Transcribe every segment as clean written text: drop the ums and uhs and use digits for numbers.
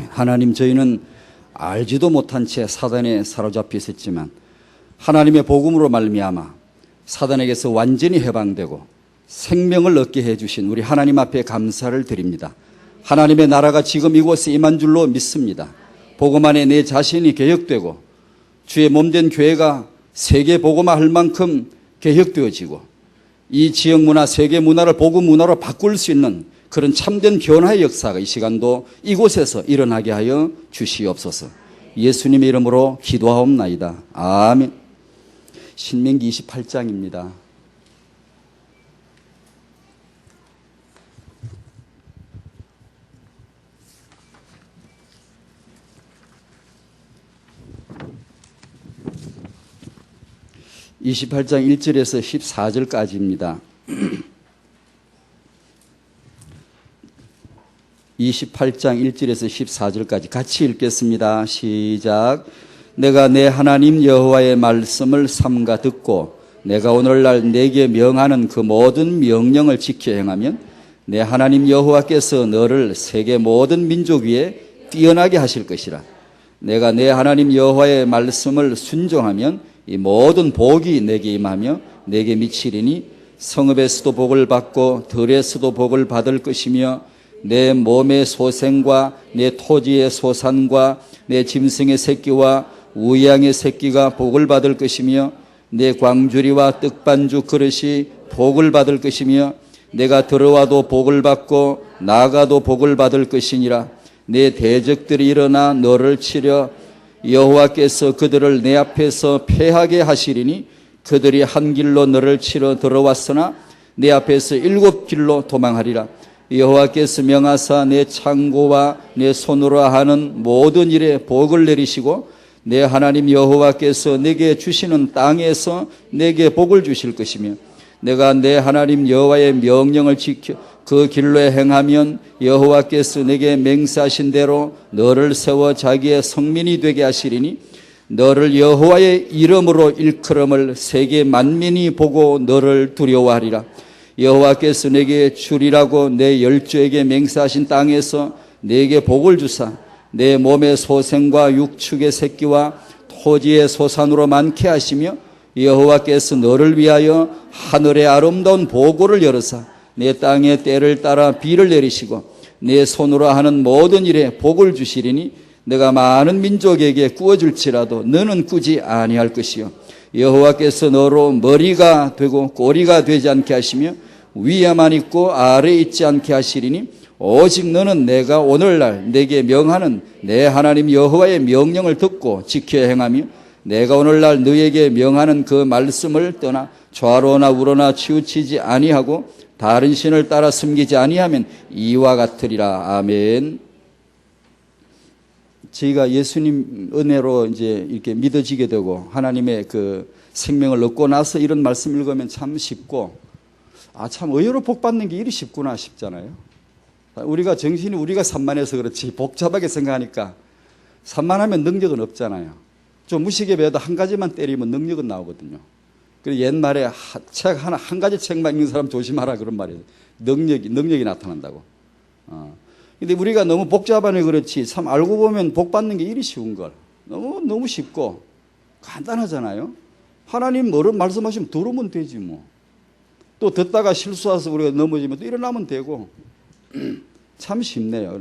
하나님, 저희는 알지도 못한 채 사단에 사로잡혀 있었지만 하나님의 복음으로 말미암아 사단에게서 완전히 해방되고 생명을 얻게 해주신 우리 하나님 앞에 감사를 드립니다. 하나님의 나라가 지금 이곳에 임한 줄로 믿습니다. 복음 안에 내 자신이 개혁되고 주의 몸된 교회가 세계 복음화할 만큼 개혁되어지고 이 지역 문화, 세계 문화를 복음 문화로 바꿀 수 있는 그런 참된 변화의 역사가 이 시간도 이곳에서 일어나게 하여 주시옵소서. 예수님의 이름으로 기도하옵나이다. 아멘. 신명기 28장입니다. (28장) 1절에서 14절까지입니다. 28장 1절에서 14절까지 같이 읽겠습니다. 시작. 내가 내 하나님 여호와의 말씀을 삼가 듣고 내가 오늘날 내게 명하는 그 모든 명령을 지켜 행하면 내 하나님 여호와께서 너를 세계 모든 민족 위에 뛰어나게 하실 것이라. 내가 내 하나님 여호와의 말씀을 순종하면 이 모든 복이 내게 임하며 내게 미치리니 성읍에서도 복을 받고 들에서도 복을 받을 것이며 내 몸의 소생과 내 토지의 소산과 내 짐승의 새끼와 우양의 새끼가 복을 받을 것이며 내 광주리와 떡반죽 그릇이 복을 받을 것이며 내가 들어와도 복을 받고 나가도 복을 받을 것이니라. 내 대적들이 일어나 너를 치려 여호와께서 그들을 내 앞에서 패하게 하시리니 그들이 한 길로 너를 치러 들어왔으나 내 앞에서 7길로 도망하리라. 여호와께서 명하사 내 창고와 내 손으로 하는 모든 일에 복을 내리시고 내 하나님 여호와께서 내게 주시는 땅에서 내게 복을 주실 것이며 내가 내 하나님 여호와의 명령을 지켜 그 길로 행하면 여호와께서 내게 맹세하신 대로 너를 세워 자기의 성민이 되게 하시리니 너를 여호와의 이름으로 일컬음을 세계 만민이 보고 너를 두려워하리라. 여호와께서 내게 주리라고 내 열조에게 맹세하신 땅에서 내게 복을 주사 내 몸의 소생과 육축의 새끼와 토지의 소산으로 많게 하시며 여호와께서 너를 위하여 하늘의 아름다운 보고를 열으사 내 땅의 때를 따라 비를 내리시고 내 손으로 하는 모든 일에 복을 주시리니 내가 많은 민족에게 꾸어줄지라도 너는 꾸지 아니할 것이요 여호와께서 너로 머리가 되고 꼬리가 되지 않게 하시며 위에만 있고 아래에 있지 않게 하시리니 오직 너는 내가 오늘날 내게 명하는 내 하나님 여호와의 명령을 듣고 지켜 행하며 내가 오늘날 너에게 명하는 그 말씀을 떠나 좌로나 우로나 치우치지 아니하고 다른 신을 따라 섬기지 아니하면 이와 같으리라. 아멘. 저희가 예수님 은혜로 이제 이렇게 믿어지게 되고 하나님의 그 생명을 얻고 나서 이런 말씀 읽으면 참 쉽고 참 의외로 복 받는 게 이리 쉽구나 싶잖아요. 우리가 정신이 우리가 산만해서 그렇지 복잡하게 생각하니까 산만하면 능력은 없잖아요. 좀 무식에 배워도 한 가지만 때리면 능력은 나오거든요. 그래서 옛말에 책 하나, 한 가지 책만 읽는 사람 조심하라 그런 말이에요. 능력이 나타난다고. 근데 우리가 너무 복잡하네 그렇지 참 알고 보면 복 받는 게 이리 쉬운 걸. 너무 쉽고 간단하잖아요. 하나님 뭐를 말씀하시면 들으면 되지 뭐. 또 듣다가 실수해서 우리가 넘어지면 또 일어나면 되고 참 쉽네요.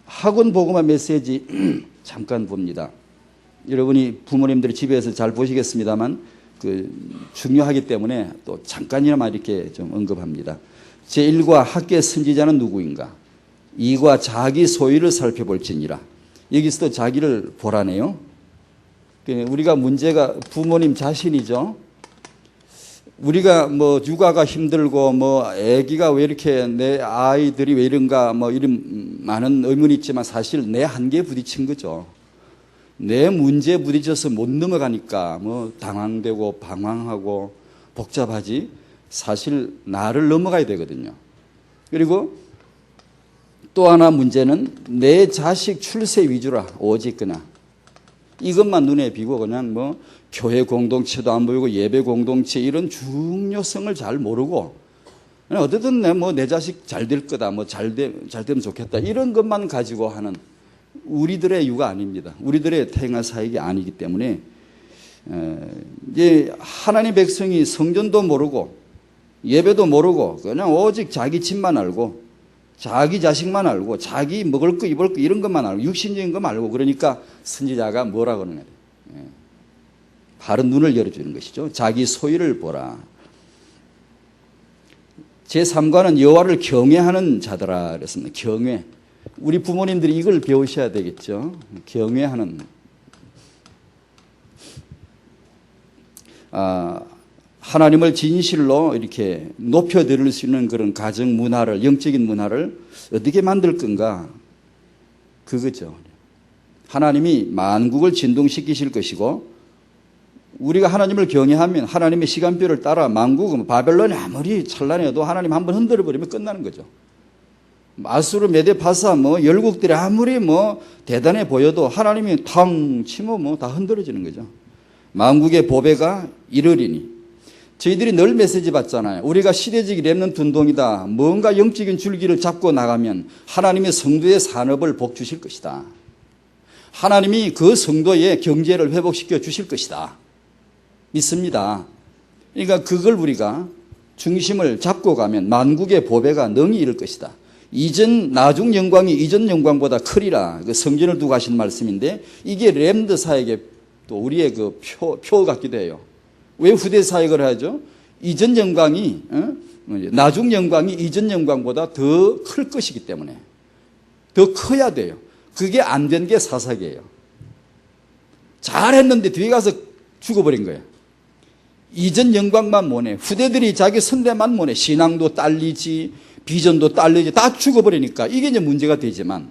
학원 복음화 메시지 잠깐 봅니다. 여러분이 부모님들이 집에서 잘 보시겠습니다만 중요하기 때문에 또 잠깐이나마 이렇게 좀 언급합니다. 제1과 학계 선지자는 누구인가? 2과 자기 소유를 살펴볼지니라. 여기서도 자기를 보라네요. 우리가 문제가 부모님 자신이죠. 우리가 뭐 육아가 힘들고 뭐 아기가 왜 이렇게 내 아이들이 왜 이런가 뭐 이런 많은 의문이 있지만 사실 내 한계에 부딪힌 거죠. 내 문제에 부딪혀서 못 넘어가니까 뭐 당황되고 방황하고 복잡하지 사실 나를 넘어가야 되거든요. 그리고 또 하나 문제는 내 자식 출세 위주라 오직 그나 이것만 눈에 비고 그냥 뭐 교회 공동체도 안 보이고 예배 공동체 이런 중요성을 잘 모르고 어쨌든 내 자식 잘 될 거다, 잘 되면 좋겠다, 이런 것만 가지고 하는 우리들의 유가 아닙니다. 우리들의 태영아 사역이 아니기 때문에 이제 하나님 백성이 성전도 모르고 예배도 모르고 그냥 오직 자기 집만 알고 자기 자식만 알고 자기 먹을 거 입을 거 이런 것만 알고 육신적인 것만 알고 그러니까 선지자가 뭐라고 하는 거예요? 바른 눈을 열어주는 것이죠. 자기 소유를 보라. 제3과는 여호와를 경외하는 자들아 그랬습니다. 경외. 우리 부모님들이 이걸 배우셔야 되겠죠. 경외하는. 하나님을 진실로 이렇게 높여드릴 수 있는 그런 가정 문화를, 영적인 문화를 어떻게 만들 건가? 그거죠. 하나님이 만국을 진동시키실 것이고, 우리가 하나님을 경외하면 하나님의 시간표를 따라 만국은 바벨론이 아무리 찬란해도 하나님 한번 흔들어버리면 끝나는 거죠. 아수르, 메데, 파사, 열국들이 아무리 대단해 보여도 하나님이 탕 치면 다 흔들어지는 거죠. 만국의 보배가 이르리니. 저희들이 늘 메시지 받잖아요. 우리가 시대적 렘넌트 운동이다. 뭔가 영적인 줄기를 잡고 나가면 하나님의 성도의 산업을 복 주실 것이다. 하나님이 그 성도의 경제를 회복시켜 주실 것이다. 믿습니다. 그러니까 그걸 우리가 중심을 잡고 가면 만국의 보배가 능히 이를 것이다. 나중 영광이 이전 영광보다 크리라. 그 성전을 두고 하신 말씀인데 이게 렘드 사역의 또 우리의 그 표 같기도 해요. 왜 후대 사역을 하죠? 이전 영광이, 나중 영광이 이전 영광보다 더 클 것이기 때문에 더 커야 돼요. 그게 안 된 게 사사기예요. 잘했는데 뒤에 가서 죽어버린 거예요. 이전 영광만 모네. 후대들이 자기 선대만 모네. 신앙도 딸리지, 비전도 딸리지, 다 죽어버리니까 이게 이제 문제가 되지만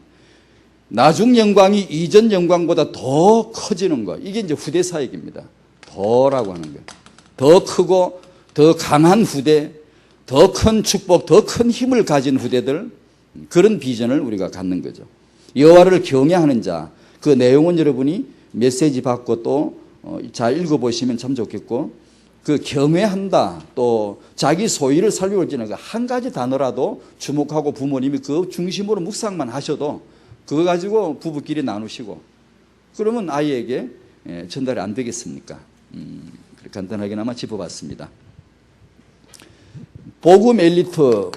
나중 영광이 이전 영광보다 더 커지는 거. 이게 이제 후대 사역입니다. 더라고 하는 거예요. 더 크고 더 강한 후대, 더 큰 축복, 더 큰 힘을 가진 후대들, 그런 비전을 우리가 갖는 거죠. 여호와를 경외하는 자, 그 내용은 여러분이 메시지 받고 또 잘 읽어보시면 참 좋겠고, 그 경외한다, 또 자기 소유를 살리고 있는 한 가지 단어라도 주목하고 부모님이 그 중심으로 묵상만 하셔도 그거 가지고 부부끼리 나누시고 그러면 아이에게 전달이 안 되겠습니까? 간단하게나마 짚어봤습니다. 복음 엘리트,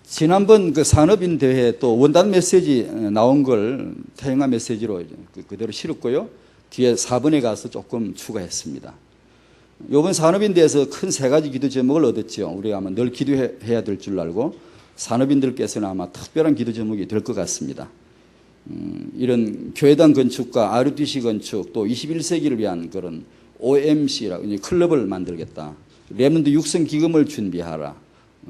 지난번 그 산업인 대회 또 원단 메시지 나온 걸 태영아 메시지로 그대로 실었고요. 뒤에 4번에 가서 조금 추가했습니다. 이번 산업인 대회에서 큰 3가지 기도 제목을 얻었죠. 우리가 아마 늘 기도해야 될 줄 알고 산업인들께서는 아마 특별한 기도 제목이 될 것 같습니다. 이런 교회당 건축과 RUTC 건축, 또 21세기를 위한 그런 OMC라고 클럽을 만들겠다. 렘넌트 육성 기금을 준비하라.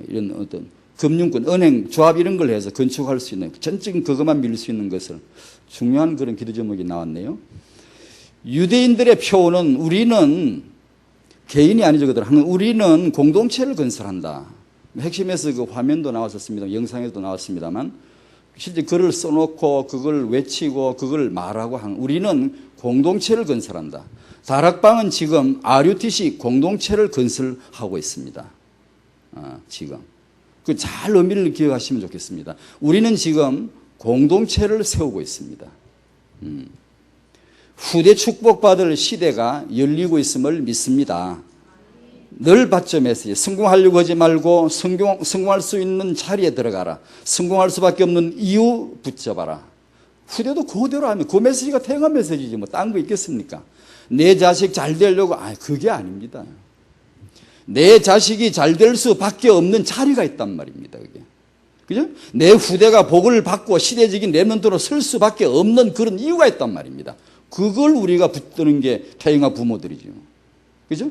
이런 어떤 금융권, 은행, 조합 이런 걸 해서 건축할 수 있는, 전적인 그것만 밀 수 있는 것을 중요한 그런 기도 제목이 나왔네요. 유대인들의 표현은 우리는 개인이 아니죠. 우리는 공동체를 건설한다. 핵심에서 그 화면도 나왔었습니다. 영상에도 나왔습니다만 실제 글을 써놓고 그걸 외치고 그걸 말하고 하는, 우리는 공동체를 건설한다. 다락방은 지금 RUTC 공동체를 건설하고 있습니다. 지금. 그 잘 의미를 기억하시면 좋겠습니다. 우리는 지금 공동체를 세우고 있습니다. 후대 축복받을 시대가 열리고 있음을 믿습니다. 늘 받죠, 메시지. 성공하려고 하지 말고 성공할 수 있는 자리에 들어가라. 성공할 수밖에 없는 이유 붙잡아라. 후대도 그대로 하면 그 메시지가 태영아 메시지지 딴 거 있겠습니까? 내 자식 잘 되려고, 그게 아닙니다. 내 자식이 잘 될 수밖에 없는 자리가 있단 말입니다. 그게. 그죠? 내 후대가 복을 받고 시대적인 렘넌트로 설 수밖에 없는 그런 이유가 있단 말입니다. 그걸 우리가 붙드는 게 태영아 부모들이죠. 그죠?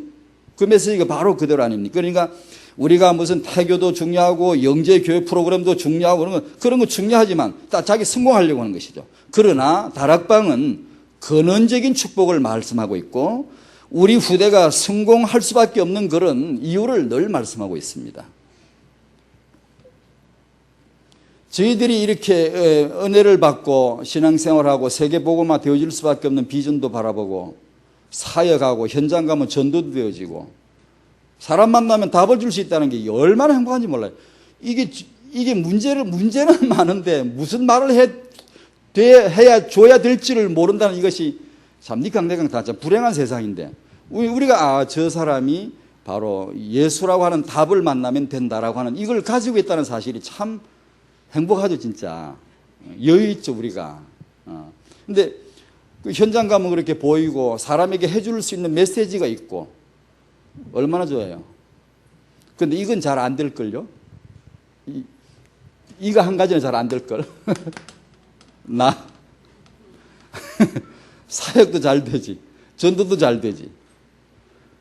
그 메시지가 바로 그대로 아닙니까? 그러니까 우리가 무슨 태교도 중요하고 영재 교육 프로그램도 중요하고 그런 거 중요하지만 딱 자기 성공하려고 하는 것이죠. 그러나 다락방은 근원적인 축복을 말씀하고 있고 우리 후대가 성공할 수밖에 없는 그런 이유를 늘 말씀하고 있습니다. 저희들이 이렇게 은혜를 받고 신앙생활하고 세계복음화 되어질 수밖에 없는 비전도 바라보고 사역하고 현장 가면 전도도 되어지고 사람 만나면 답을 줄 수 있다는 게 얼마나 행복한지 몰라요. 이게 문제는 많은데 무슨 말을 해야 줘야 될지를 모른다는 이것이 참 니캉내캉 다 불행한 세상인데 우리가 저 사람이 바로 예수라고 하는 답을 만나면 된다라고 하는 이걸 가지고 있다는 사실이 참 행복하죠, 진짜. 여유 있죠, 우리가. 근데 그 현장 가면 그렇게 보이고 사람에게 해줄 수 있는 메시지가 있고 얼마나 좋아요. 근데 이건 잘 안 될걸요? 이거 한 가지는 잘 안 될걸. 나 사역도 잘 되지, 전도도 잘 되지.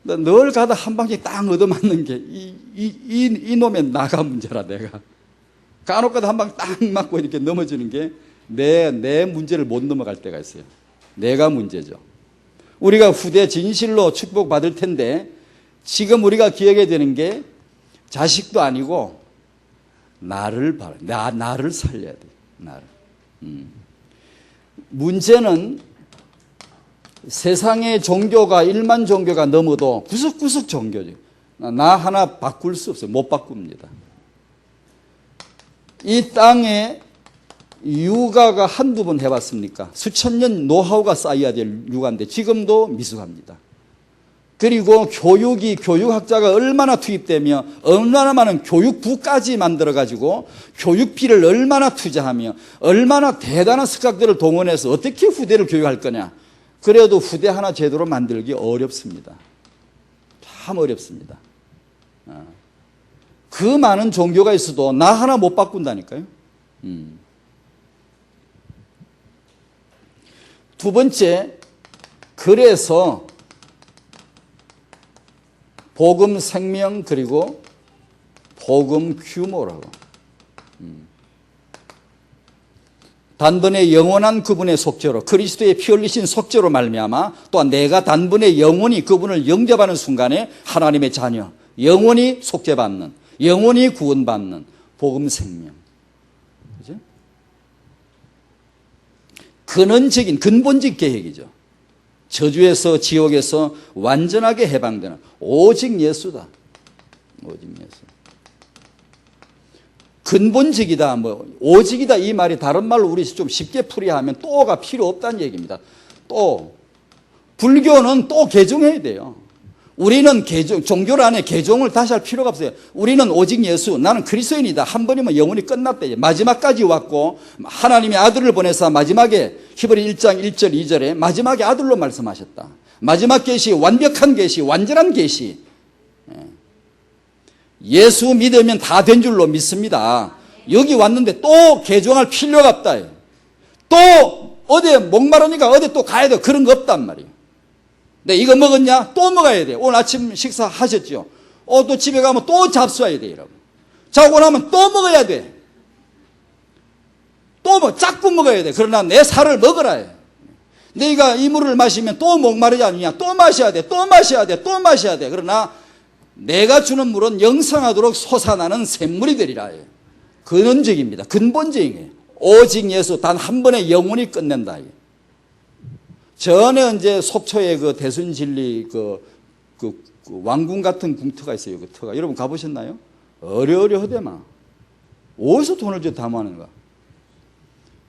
늘 가다 한 방씩 딱 얻어맞는 게 이놈의 나가 문제라. 내가 간혹 가다 한 방 딱 맞고 이렇게 넘어지는 게 내 문제를 못 넘어갈 때가 있어요. 내가 문제죠. 우리가 후대 진실로 축복받을 텐데 지금 우리가 기억해야 되는 게 자식도 아니고 나를 살려야 돼. 나를. 문제는 세상의 종교가 일만 종교가 넘어도 구석구석 종교죠. 나 하나 바꿀 수 없어요. 못 바꿉니다. 이 땅에 육아가 한두 번 해봤습니까? 수천 년 노하우가 쌓여야 될 육아인데 지금도 미숙합니다. 그리고 교육학자가 얼마나 투입되며 얼마나 많은 교육부까지 만들어가지고 교육비를 얼마나 투자하며 얼마나 대단한 석학들을 동원해서 어떻게 후대를 교육할 거냐. 그래도 후대 하나 제대로 만들기 어렵습니다. 참 어렵습니다. 그 많은 종교가 있어도 나 하나 못 바꾼다니까요. 두 번째, 그래서 복음 생명 그리고 복음 규모라고. 단번에 영원한 그분의 속죄로 그리스도의 피 흘리신 속죄로 말미암아 또한 내가 단번에 영원히 그분을 영접하는 순간에 하나님의 자녀, 영원히 속죄받는, 영원히 구원받는 복음 생명. 그죠? 근원적인 근본적 계획이죠. 저주에서 지옥에서 완전하게 해방되는 오직 예수다. 오직 예수. 근본적이다, 오직이다 이 말이 다른 말로 우리 좀 쉽게 풀이하면 또가 필요 없다는 얘기입니다. 또 불교는 또 개종해야 돼요. 우리는 종교 안에 개종을 다시 할 필요가 없어요. 우리는 오직 예수, 나는 그리스도인이다. 한 번이면 영원히 끝났다. 마지막까지 왔고 하나님의 아들을 보내서 마지막에 히브리 1장 1절 2절에 마지막에 아들로 말씀하셨다. 마지막 계시, 완벽한 계시, 완전한 계시. 예수 믿으면 다 된 줄로 믿습니다. 여기 왔는데 또 개종할 필요가 없다. 또 어디 목마르니까 어디 또 가야 돼. 그런 거 없단 말이에요. 네, 이거 먹었냐? 또 먹어야 돼. 오늘 아침 식사 하셨죠? 또 집에 가면 또 잡수해야 돼, 여러분. 자고 나면 또 먹어야 돼. 자꾸 먹어야 돼. 그러나 내 살을 먹어라 해. 내가 이 물을 마시면 또 목마르지 않느냐? 또 마셔야 돼. 또 마셔야 돼. 또 마셔야 돼. 그러나 내가 주는 물은 영생하도록 솟아나는 샘물이 되리라 해요. 근원적입니다. 근본적인 거예요. 오직 예수 단 한 번에 영원히 끝낸다. 전에 이제 속초에 그 대순진리 그 왕궁 같은 궁터가 있어요. 그 터가. 여러분 가보셨나요? 어려허대만. 어디서 돈을 줘 담아하는가?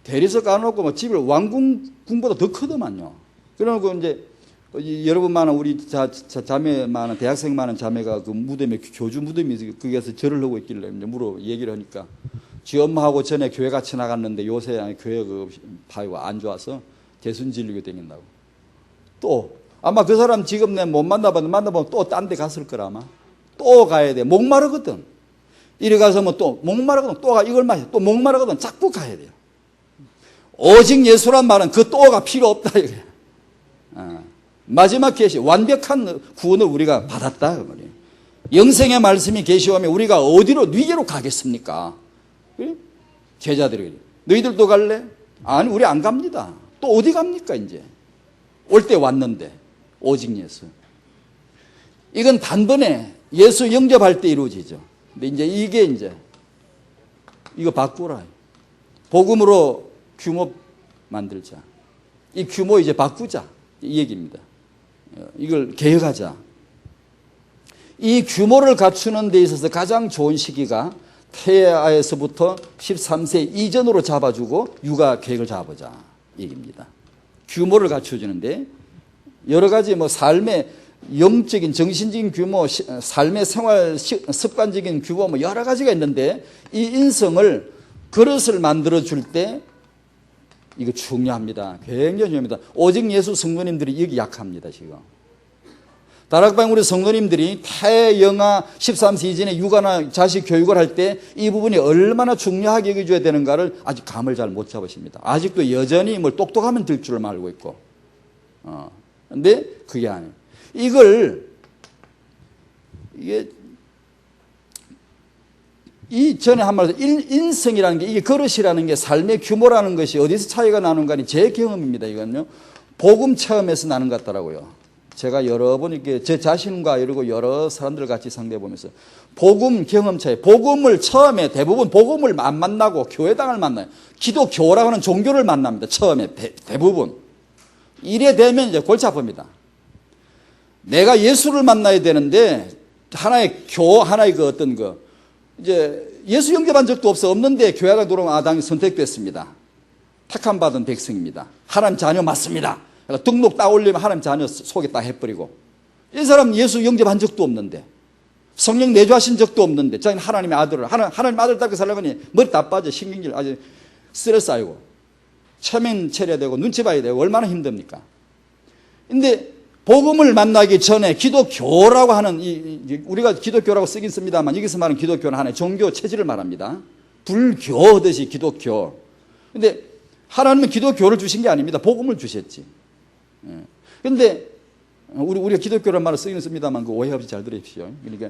대리석 까놓고 집을 왕궁궁보다 더 크더만요. 그러고 이제 여러분 많은 우리 자매 많은 대학생 많은 자매가 그 무덤에 교주 무덤이 거기에서 절을 하고 있길래 이제 얘기를 하니까 지 엄마하고 전에 교회 같이 나갔는데 요새 교회 그 파이가 안 좋아서 대순진리교 다닌다고. 또 아마 그 사람 지금 내 못 만나보면 또 딴 데 갔을 거라 아마. 또 가야 돼. 목마르거든. 이리 가서 뭐 또 목마르거든. 또 가 이걸 마셔. 또 목마르거든. 자꾸 가야 돼요. 오직 예수란 말은 그 또가 필요 없다 이거야. 마지막 계시 완벽한 구원을 우리가 받았다 그 말이에요. 영생의 말씀이 계시오면 우리가 어디로 위계로 가겠습니까? 그래? 제자들이 너희들도 갈래? 아니 우리 안 갑니다. 또 어디 갑니까 이제? 올 때 왔는데 오직 예수. 이건 단번에 예수 영접할 때 이루어지죠. 근데 이제 이게 이거 바꾸라. 복음으로 규모 만들자. 이 규모 이제 바꾸자 이 얘기입니다. 이걸 개혁하자. 이 규모를 갖추는 데 있어서 가장 좋은 시기가 태아에서부터 13세 이전으로 잡아주고 육아 계획을 잡아보자 얘기입니다. 규모를 갖춰주는데 여러 가지 뭐 삶의 영적인 정신적인 규모, 삶의 생활 습관적인 규모 뭐 여러 가지가 있는데 이 인성을 그릇을 만들어 줄 때 이거 중요합니다. 굉장히 중요합니다. 오직 예수 성도님들이 여기 약합니다. 지금 다락방 우리 성도님들이 태영아 13세 이전에 육아나 자식 교육을 할 때 이 부분이 얼마나 중요하게 여겨줘야 되는가를 아직 감을 잘 못 잡으십니다. 아직도 여전히 뭘 똑똑하면 될 줄만 알고 있고 근데 그게 아니에요. 이게 이 전에 한 말로 인성이라는 게 이게 그릇이라는 게 삶의 규모라는 것이 어디서 차이가 나는가 하니 제 경험입니다. 이건요 복음 체험에서 나는 것 같더라고요. 제가 여러 번 이렇게 제 자신과 이러고 여러 사람들 같이 상대해 보면서 복음 경험 차이, 복음을 처음에 대부분 복음을 안 만나고 교회당을 만나요. 기독교라고 하는 종교를 만납니다. 처음에 대부분 이래 되면 이제 골치 아픕니다. 내가 예수를 만나야 되는데 하나의 하나의 그 어떤 거 이제 예수 영접한 적도 없는데 교회가 들어오면 아당이 선택됐습니다. 택함 받은 백성입니다. 하나님 자녀 맞습니다. 그러니까 등록 딱 올리면 하나님 자녀 속에 딱 해버리고 이 사람 예수 영접한 적도 없는데 성령 내주하신 적도 없는데 자기는 하나님의 아들을 하나님 아들 닮게 살려면 머리 다 빠져 신경질 아주 스트레스 쌓이고 체면 차려야 되고 눈치 봐야 되고 얼마나 힘듭니까? 근데 복음을 만나기 전에 기독교라고 하는 우리가 기독교라고 쓰긴 씁니다만 여기서 말하는 기독교는 하나의 종교 체질을 말합니다. 불교듯이 기독교. 근데 하나님은 기독교를 주신 게 아닙니다. 복음을 주셨지. 근데 우리가 기독교라는 말을 쓰긴 씁니다만 그 오해 없이 잘 들으십시오. 그러니까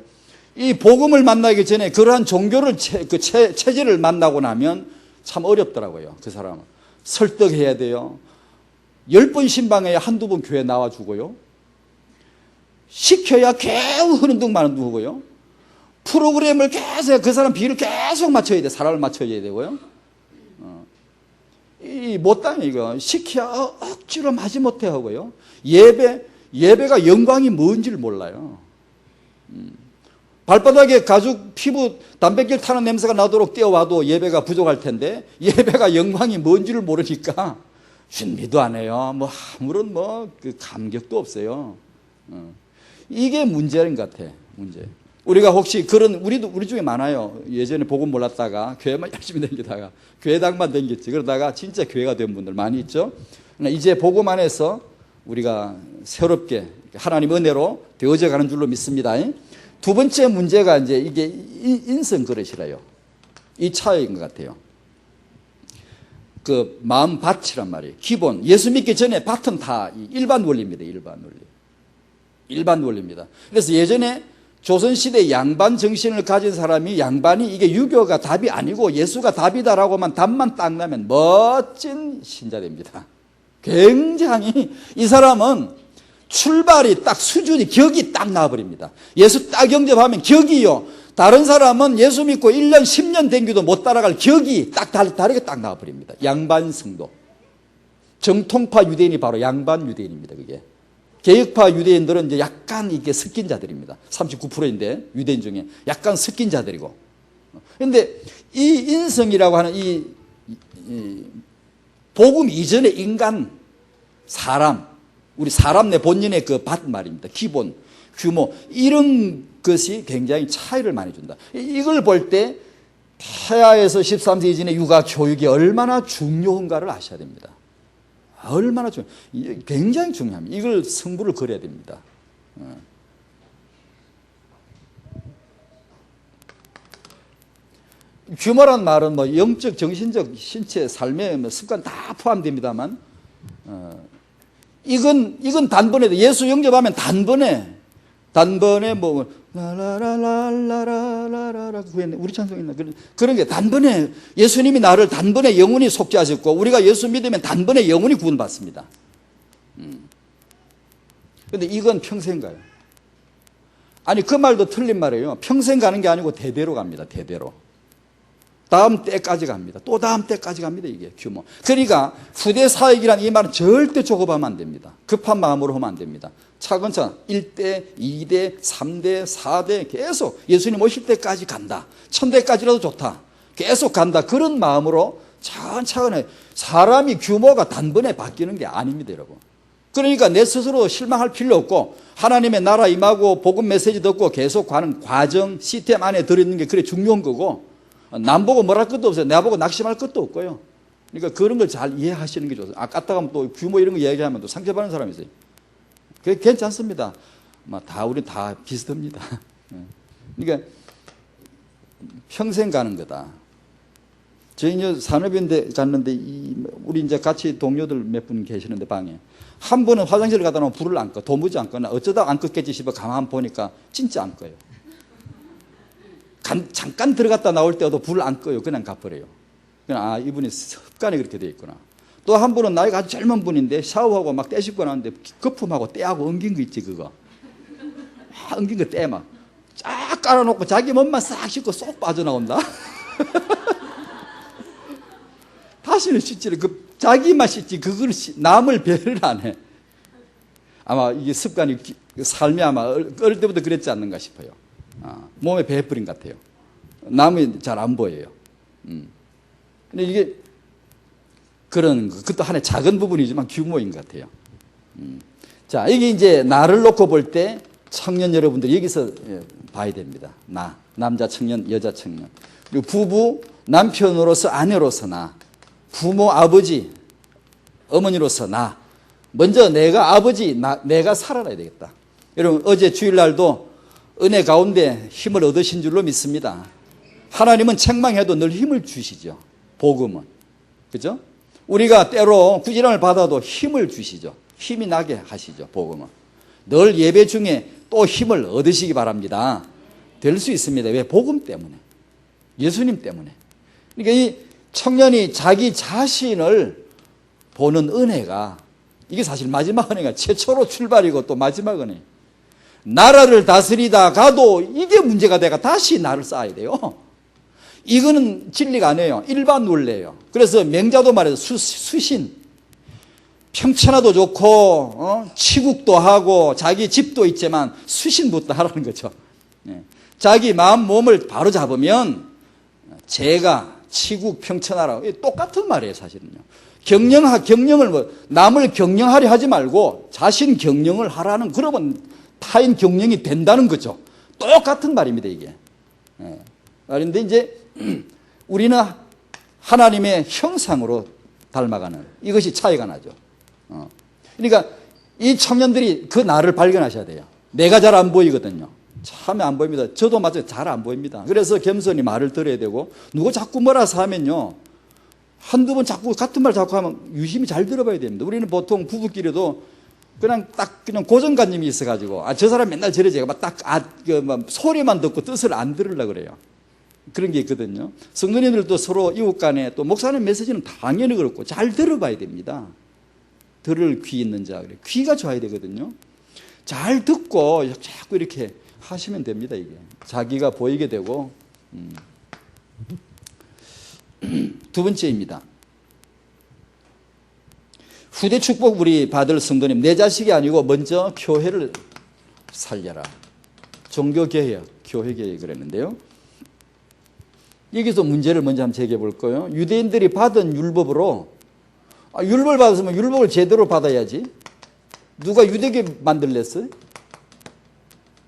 이 복음을 만나기 전에 그러한 종교를 체질을 만나고 나면 참 어렵더라고요. 그 사람은 설득해야 돼요. 10번 신방해야 한두 번 교회 나와주고요. 시켜야 겨우 흐는 둥 마는 둥이고요. 프로그램을 계속 그 사람 비를 계속 맞춰야 돼. 사람을 맞춰야 되고요. 이 못당해 이거. 시켜야 억지로 마지못해 하고요. 예배가 영광이 뭔지를 몰라요. 발바닥에 가죽 피부 단백질 타는 냄새가 나도록 떼어와도 예배가 부족할 텐데 예배가 영광이 뭔지를 모르니까 준비도 안 해요. 뭐 아무런 그 감격도 없어요. 이게 문제인 것 같아. 문제. 우리가 혹시 우리 중에 많아요. 예전에 복음 몰랐다가 교회만 열심히 다니다가 교회당만 다녔지. 그러다가 진짜 교회가 된 분들 많이 있죠. 이제 복음 안에서 우리가 새롭게 하나님 은혜로 되어져 가는 줄로 믿습니다. 두 번째 문제가 이제 이게 인성 그릇이라요. 이 차이인 것 같아요. 그 마음 밭이란 말이에요. 기본 예수 믿기 전에 밭은 다 일반 원리입니다. 일반 원리입니다. 그래서 예전에 조선시대 양반 정신을 가진 사람이 양반이 이게 유교가 답이 아니고 예수가 답이다라고만 답만 딱 나면 멋진 신자 됩니다. 굉장히 이 사람은 출발이 딱 수준이 격이 딱 나와버립니다. 예수 딱 영접하면 격이요. 다른 사람은 예수 믿고 1년 10년 댕겨도 못 따라갈 격이 딱 다르게 딱 나와버립니다. 양반 성도. 정통파 유대인이 바로 양반 유대인입니다. 그게. 개혁파 유대인들은 이제 약간 이게 섞인 자들입니다. 39%인데 유대인 중에 약간 섞인 자들이고. 그런데 이 인성이라고 하는 이 복음 이전의 인간, 사람, 우리 사람 내 본연의 그 밭 말입니다. 기본, 규모 이런 것이 굉장히 차이를 많이 준다. 이걸 볼 때 태아에서 13세 이전의 육아 교육이 얼마나 중요한가를 아셔야 됩니다. 얼마나 굉장히 중요합니다. 이걸 승부를 걸어야 됩니다. 규모란 말은 뭐 영적, 정신적, 신체, 삶의 습관 다 포함됩니다만, 이건 단번에 예수 영접하면 단번에 뭐 라라라라라라라라 우리 찬송 있나 그런 게 단번에 예수님이 나를 단번에 영원히 속죄하셨고 우리가 예수 믿으면 단번에 영원히 구원받습니다. 그런데 이건 평생 가요. 아니 그 말도 틀린 말이에요. 평생 가는 게 아니고 대대로 갑니다. 대대로. 다음 때까지 갑니다. 또 다음 때까지 갑니다. 이게 규모. 그러니까 후대 사역이라는 이 말은 절대 조급하면 안 됩니다. 급한 마음으로 하면 안 됩니다. 차근차근 1대, 2대, 3대, 4대 계속 예수님 오실 때까지 간다. 1000대까지라도 좋다. 계속 간다. 그런 마음으로 차근차근 사람이 규모가 단번에 바뀌는 게 아닙니다, 여러분. 그러니까 내 스스로 실망할 필요 없고 하나님의 나라 임하고 복음 메시지 듣고 계속 가는 과정, 시스템 안에 들어있는 게 그래 중요한 거고 남 보고 뭐랄 것도 없어요. 내 보고 낙심할 것도 없고요. 그러니까 그런 걸 잘 이해하시는 게 좋아요. 갔다 가면 또 규모 이런 거 얘기하면 또 상처받는 사람이 있어요. 그게 괜찮습니다. 우리 다 비슷합니다. 그러니까 평생 가는 거다. 저희 이제 산업인대 갔는데 우리 이제 같이 동료들 몇 분 계시는데 방에 한 분은 화장실을 가다 놓으면 불을 안 꺼. 도무지 안 꺼나. 어쩌다 안 껐겠지 싶어 가만 보니까 진짜 안 꺼요. 잠깐 들어갔다 나올 때도 불을 안 꺼요. 그냥 가버려요. 그냥 이분이 습관이 그렇게 돼 있구나. 또 한 분은 나이가 아주 젊은 분인데 샤워하고 막 때 씻고 나왔는데 거품하고 때하고 엉긴 거 있지 그거. 엉긴 거 때 막 쫙 깔아놓고 자기 몸만 싹 씻고 쏙 빠져나온다. 다시는 씻지를 자기만 씻지 그걸 남을 배려를 안 해. 아마 이게 습관이 삶이 아마 어릴 때부터 그랬지 않는가 싶어요. 몸에 배해버린 것 같아요. 남이 잘 안 보여요. 근데 이게 그런 거, 그것도 하나의 작은 부분이지만 규모인 것 같아요. 자, 여기 이제 나를 놓고 볼 때 청년 여러분들 여기서 봐야 됩니다. 남자 청년, 여자 청년. 그리고 부부, 남편으로서 아내로서 부모, 아버지, 어머니로서 먼저 내가 아버지, 내가 살아야 되겠다. 여러분, 어제 주일날도 은혜 가운데 힘을 얻으신 줄로 믿습니다. 하나님은 책망해도 늘 힘을 주시죠. 복음은. 그죠? 우리가 때로 구지람을 받아도 힘을 주시죠. 힘이 나게 하시죠. 복음은. 늘 예배 중에 또 힘을 얻으시기 바랍니다. 될 수 있습니다. 왜? 복음 때문에. 예수님 때문에. 그러니까 이 청년이 자기 자신을 보는 은혜가 이게 사실 마지막 은혜가 최초로 출발이고 또 마지막 은혜. 나라를 다스리다 가도 이게 문제가 돼가 다시 나를 쌓아야 돼요. 이거는 진리가 아니에요. 일반 논리예요. 그래서 맹자도 말해서 수신. 평천하도 좋고 치국도 하고 자기 집도 있지만 수신부터 하라는 거죠. 자기 마음 몸을 바로 잡으면 제가 치국 평천하라 똑같은 말이에요. 사실은요. 경영을 남을 경영하려 하지 말고 자신 경영을 하라는 그러면 타인 경영이 된다는 거죠. 똑같은 말입니다. 이게. 그런데 이제 우리는 하나님의 형상으로 닮아가는 이것이 차이가 나죠. 그러니까 이 청년들이 그 나를 발견하셔야 돼요. 내가 잘 안 보이거든요. 참 안 보입니다. 저도 마찬가지로 잘 안 보입니다. 그래서 겸손히 말을 들어야 되고 누구 자꾸 뭐라서 하면요. 한두 번 자꾸 같은 말 자꾸 하면 유심히 잘 들어봐야 됩니다. 우리는 보통 부부끼리도 그냥 고정관념이 있어가지고 저 사람 맨날 저러지 소리만 듣고 뜻을 안 들으려고 그래요. 그런 게 있거든요. 성도님들도 서로 이웃 간에 또 목사님 메시지는 당연히 그렇고 잘 들어봐야 됩니다. 들을 귀 있는 자. 귀가 좋아야 되거든요. 잘 듣고 자꾸 이렇게 하시면 됩니다. 이게 자기가 보이게 되고. 두 번째입니다. 후대 축복 우리 받을 성도님, 내 자식이 아니고 먼저 교회를 살려라. 종교개혁, 교회개혁 그랬는데요. 여기서 문제를 먼저 한번 제기해 볼 거예요. 유대인들이 받은 율법으로 율법을 받았으면 율법을 제대로 받아야지. 누가 유대교 만들랬어요?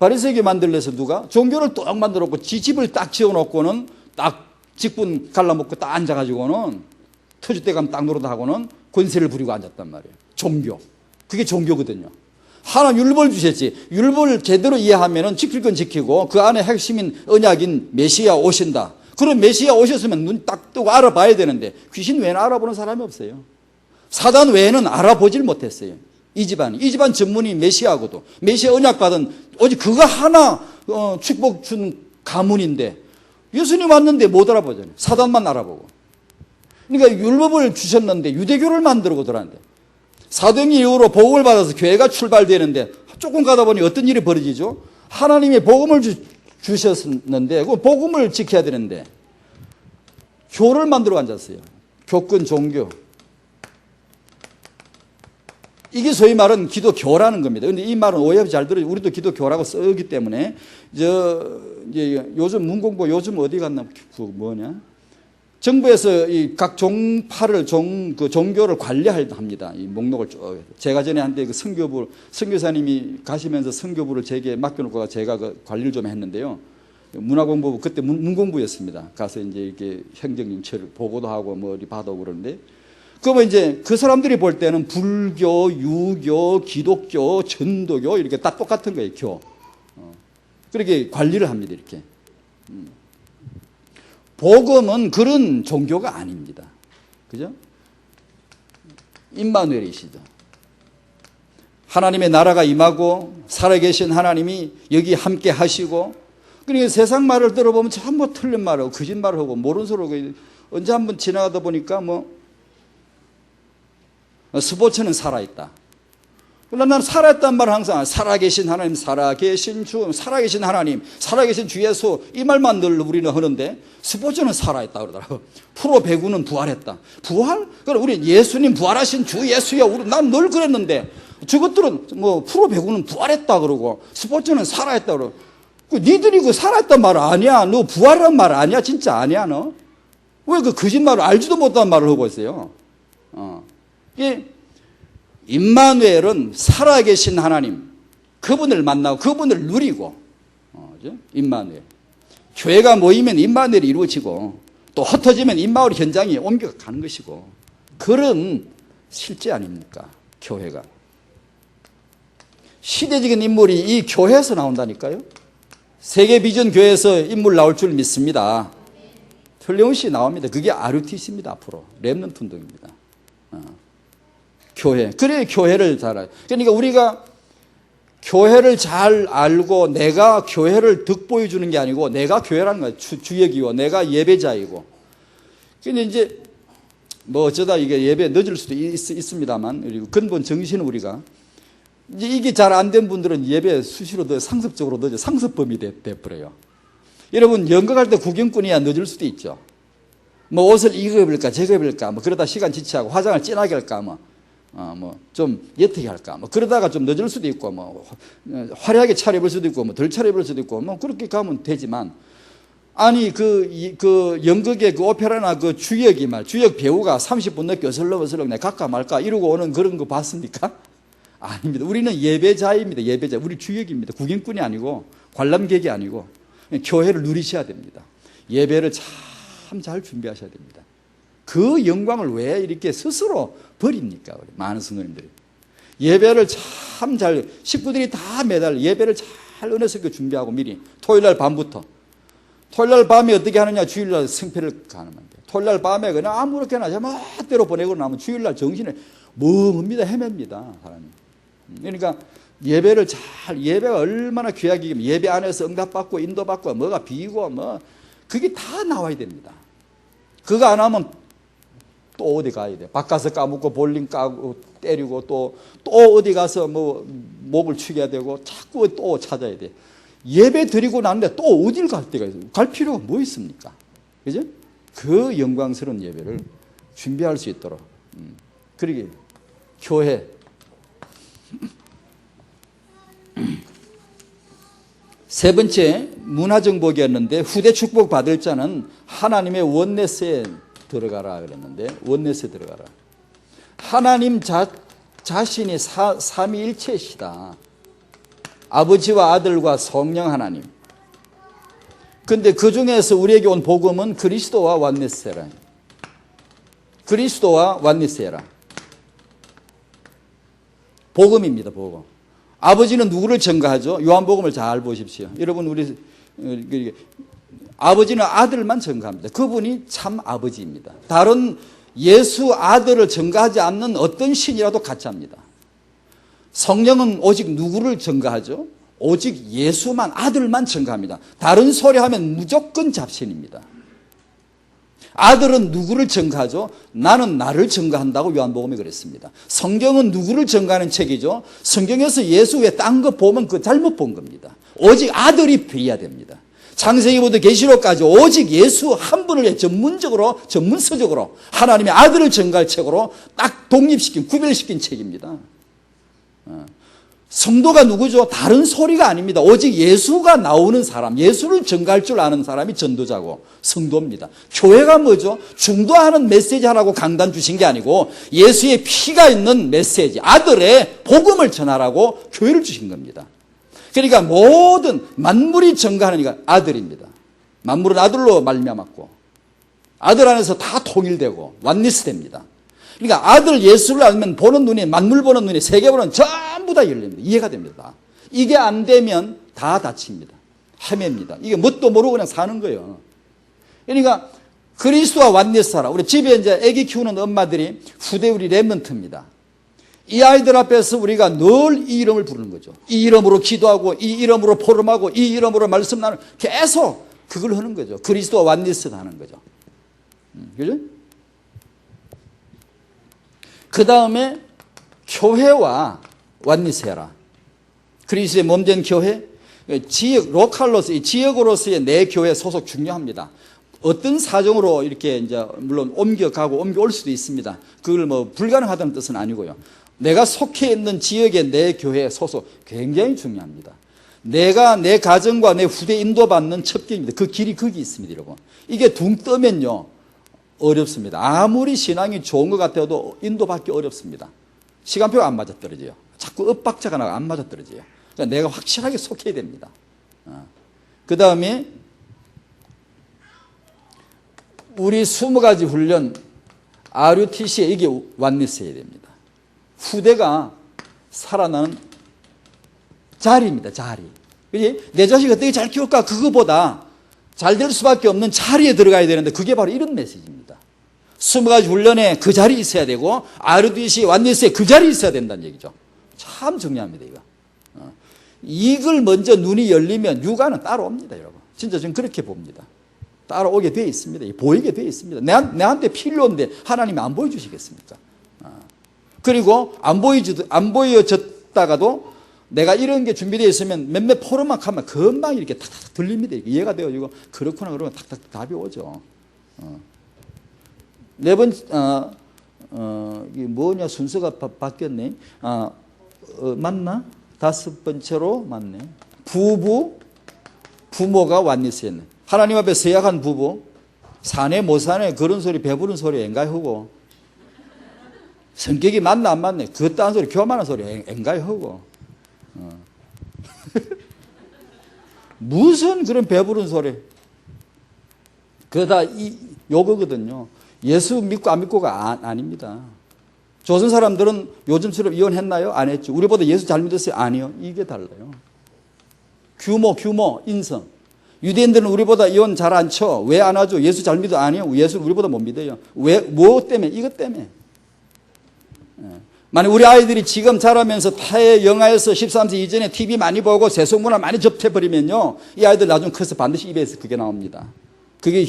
바리새교 만들래서 누가? 종교를 딱 만들었고 집을 딱 지어놓고는 딱 직분 갈라먹고 딱 앉아가지고는 터줏대 가면 딱 노릇하고는 권세를 부리고 앉았단 말이에요. 종교. 그게 종교거든요. 하나님 율법을 주셨지. 율법을 제대로 이해하면은 지킬 건 지키고 그 안에 핵심인 언약인 메시아 오신다. 그럼 메시아 오셨으면 눈 딱 뜨고 알아봐야 되는데 귀신 외에는 알아보는 사람이 없어요. 사단 외에는 알아보질 못했어요. 이 집안 전문이 메시아거든. 메시아 언약 받은 오직 그거 하나 축복 준 가문인데 예수님 왔는데 못 알아보잖아요. 사단만 알아보고. 그러니까 율법을 주셨는데 유대교를 만들고 들어왔는데 사도행전 이후로 복음을 받아서 교회가 출발되는데 조금 가다 보니 어떤 일이 벌어지죠? 하나님의 복음을 주셨는데 그 복음을 지켜야 되는데 교를 만들어 앉았어요. 교권 종교. 이게 소위 말하는 기독교라는 겁니다. 그런데 이 말은 오해 잘 들어요. 우리도 기독교라고 쓰기 때문에 이제 요즘 문공부 요즘 어디 갔나 그 뭐냐? 정부에서 이 각 종파를 종교를 관리합니다. 이 목록을 쭉. 제가 전에 한때 그 선교사님이 가시면서 선교부를 제게 맡겨놓고 제가 그 관리를 좀 했는데요. 문화공부부 그때 문공부였습니다. 가서 이제 이렇게 행정정치를 보고도 하고 뭐 어디 봐도 그러는데. 그러면 이제 그 사람들이 볼 때는 불교, 유교, 기독교, 전도교 이렇게 다 똑같은 거예요, 교. 그렇게 관리를 합니다, 이렇게. 복음은 그런 종교가 아닙니다. 그죠? 임마누엘이시죠. 하나님의 나라가 임하고 살아계신 하나님이 여기 함께 하시고 그러니까 세상 말을 들어보면 전부 틀린 말하고 거짓말을 하고 모르는 소리 하고 언제 한번 지나가다 보니까 뭐 스포츠는 살아있다. 그러나 나는 살아있다는 말을 항상 살아계신 하나님, 살아계신 주, 살아계신 하나님, 살아계신 주 예수 이 말만 늘 우리는 하는데 스포츠는 살아있다 그러더라고. 프로배구는 부활했다. 부활? 그럼 우리 예수님 부활하신 주 예수야. 난 늘 그랬는데 저것들은 뭐 프로배구는 부활했다 그러고 스포츠는 살아있다 그러고 니들이 그 살아있단 말 아니야. 너 부활한 말 아니야. 진짜 아니야 너. 왜 그 거짓말을 알지도 못한 말을 하고 있어요. 임마누엘은 살아계신 하나님, 그분을 만나고 그분을 누리고, 임마누엘. 교회가 모이면 임마누엘이 이루어지고, 또 흩어지면 임마누엘 현장이 옮겨가는 것이고, 그런 실제 아닙니까? 교회가. 시대적인 인물이 이 교회에서 나온다니까요. 세계 비전 교회에서 인물 나올 줄 믿습니다. 틀림없이 나옵니다. 그게 RUTC입니다. 앞으로 렘넌트 운동입니다. 교회. 그래 교회를 잘 알아요. 그러니까 우리가 교회를 잘 알고 내가 교회를 득보여 주는 게 아니고 내가 교회라는 거예요. 주역이고 내가 예배자이고. 근데 이제 뭐 어쩌다 이게 예배 늦을 수도 있습니다만 그리고 근본 정신은 우리가 이제 이게 잘 안 된 분들은 예배 수시로 더 상습적으로 늦어 상습범이 돼버려요. 여러분 연극할 때 구경꾼이야 늦을 수도 있죠. 뭐 옷을 이거 입을까 저거 입을까 뭐 그러다 시간 지체하고 화장을 진하게 할까 뭐 좀 예쁘게 할까 뭐 그러다가 좀 늦을 수도 있고 뭐 화려하게 차려입을 수도 있고 뭐 덜 차려입을 수도 있고 뭐 그렇게 가면 되지만 아니 그 연극의 그 오페라나 그 주역 배우가 30분 늦게 어슬렁어슬렁 내 갈까 말까 이러고 오는 그런 거 봤습니까? 아닙니다. 우리는 예배자입니다. 예배자. 우리 주역입니다. 구경꾼이 아니고 관람객이 아니고 교회를 누리셔야 됩니다. 예배를 참 잘 준비하셔야 됩니다. 그 영광을 왜 이렇게 스스로 버립니까? 우리 많은 성도님들이. 예배를 참 잘, 식구들이 다 매달 예배를 잘 은혜스럽게 준비하고 미리 토요일날 밤부터. 토요일날 밤에 어떻게 하느냐? 주일날 성패를 가는 건데. 토요일날 밤에 그냥 아무렇게나 제멋대로 보내고 나면 주일날 정신에 멍합니다. 헤맵니다. 사람이. 그러니까 예배가 얼마나 귀하게 예배 안에서 응답받고 인도받고 뭐가 비고 뭐 그게 다 나와야 됩니다. 그거 안 하면 또 어디 가야 돼. 바꿔서 까먹고 볼링 까고 때리고 또 어디 가서 뭐 목을 축여야 되고 자꾸 또 찾아야 돼. 예배 드리고 나는데 또 어딜 갈 때가 있어요. 갈 필요가 뭐 있습니까? 그죠? 그 영광스러운 예배를 준비할 수 있도록. 그러게 교회 세 번째 문화정복이었는데 후대 축복 받을 자는 하나님의 원네스에 들어가라 그랬는데 원네스에 들어가라. 하나님 자신이 삼위일체시다. 아버지와 아들과 성령 하나님. 그런데 그 중에서 우리에게 온 복음은 그리스도와 원네스라. 그리스도와 원네스라. 복음입니다. 복음. 아버지는 누구를 증거하죠? 요한복음을 잘 보십시오. 여러분 우리 아버지는 아들만 증거합니다. 그분이 참 아버지입니다. 다른 예수 아들을 증거하지 않는 어떤 신이라도 가짜입니다. 성령은 오직 누구를 증거하죠? 오직 예수만 아들만 증거합니다. 다른 소리 하면 무조건 잡신입니다. 아들은 누구를 증거하죠? 나는 나를 증거한다고 요한복음이 그랬습니다. 성경은 누구를 증거하는 책이죠? 성경에서 예수 외에 딴 거 보면 그 잘못 본 겁니다. 오직 아들이 비해야 됩니다. 창세기부터 계시록까지 오직 예수 한 분을 전문서적으로 하나님의 아들을 전가할 책으로 딱 독립시킨, 구별시킨 책입니다. 성도가 누구죠? 다른 소리가 아닙니다. 오직 예수가 나오는 사람, 예수를 전가할 줄 아는 사람이 전도자고 성도입니다. 교회가 뭐죠? 중도하는 메시지 하라고 강단 주신 게 아니고 예수의 피가 있는 메시지, 아들의 복음을 전하라고 교회를 주신 겁니다. 그러니까 모든 만물이 전가하는 이가 아들입니다. 만물은 아들로 말미암았고 아들 안에서 다 통일되고 완리스 됩니다. 그러니까 아들 예수를 알면 보는 눈이, 만물 보는 눈이, 세계 보는 전부 다 열립니다. 이해가 됩니다. 이게 안 되면 다 다칩니다. 헤맵니다. 이게 뭣도 모르고 그냥 사는 거예요. 그러니까 그리스도와 완리스하라. 우리 집에 이제 아기 키우는 엄마들이 후대 우리 랩런트입니다. 이 아이들 앞에서 우리가 늘 이 이름을 부르는 거죠. 이 이름으로 기도하고, 이 이름으로 포럼하고, 이 이름으로 말씀 나누고, 계속 그걸 하는 거죠. 그리스도와 완리스를 하는 거죠. 그죠? 그 다음에 교회와 완리스해라. 그리스도의 몸된 교회, 지역, 로컬로서, 지역으로서의 내 교회 소속 중요합니다. 어떤 사정으로 이렇게 이제 물론 옮겨가고 옮겨올 수도 있습니다. 그걸 뭐 불가능하다는 뜻은 아니고요. 내가 속해 있는 지역의 내 교회 소속 굉장히 중요합니다. 내가 내 가정과 내 후대 인도받는 첫 길입니다. 그 길이 거기 있습니다, 여러분. 이게 둥 뜨면요 어렵습니다. 아무리 신앙이 좋은 것 같아도 인도받기 어렵습니다. 시간표가 안 맞아떨어져요. 자꾸 엇박자가 나가 안 맞아떨어져요. 그러니까 내가 확실하게 속해야 됩니다. 그 다음에 우리 20가지 훈련 RUTC에 이게 완리스해야 됩니다. 후대가 살아나는 자리입니다. 자리. 그지? 내 자식 어떻게 잘 키울까? 그거보다 잘 될 수밖에 없는 자리에 들어가야 되는데 그게 바로 이런 메시지입니다. 20가지 훈련에 그 자리에 있어야 되고 RUTC 완리스에 그 자리에 있어야 된다는 얘기죠. 참 중요합니다. 이거. 이걸 먼저 눈이 열리면 육아는 따라옵니다. 여러분. 진짜 저는 그렇게 봅니다. 따라오게 되어 있습니다. 보이게 되어 있습니다. 내한테 필요한데 하나님이 안 보여주시겠습니까? 그리고 안 보여졌다가도 내가 이런 게 준비되어 있으면 몇몇 포럼만 하면 금방 이렇게 탁탁 들립니다. 이해가 되어지고 그렇구나 그러면 탁탁 답이 오죠. 네 번, 이게 뭐냐 순서가 바뀌었네. 맞나? 5번째로 맞네. 부모가 완리스했네. 하나님 앞에 서약한 부부, 사내 못 사내 그런 소리 배부른 소리 앵가이 하고 성격이 맞나 안 맞네 그딴 소리 교만한 소리 앵가이 하고 무슨 그런 배부른 소리 그거 다 요거거든요. 예수 믿고 안 믿고가 아닙니다. 조선 사람들은 요즘처럼 이혼했나요? 안 했죠. 우리보다 예수 잘 믿었어요? 아니요. 이게 달라요. 규모, 인성. 유대인들은 우리보다 이혼 잘 안 쳐. 왜 안 하죠? 예수 잘 믿어? 아니요. 예수는 우리보다 못 믿어요. 왜? 뭐 때문에? 이것 때문에. 만약 우리 아이들이 지금 자라면서 타의 영화에서 13세 이전에 TV 많이 보고 세속문화 많이 접해버리면요. 이 아이들 나중에 커서 반드시 입에서 그게 나옵니다. 그게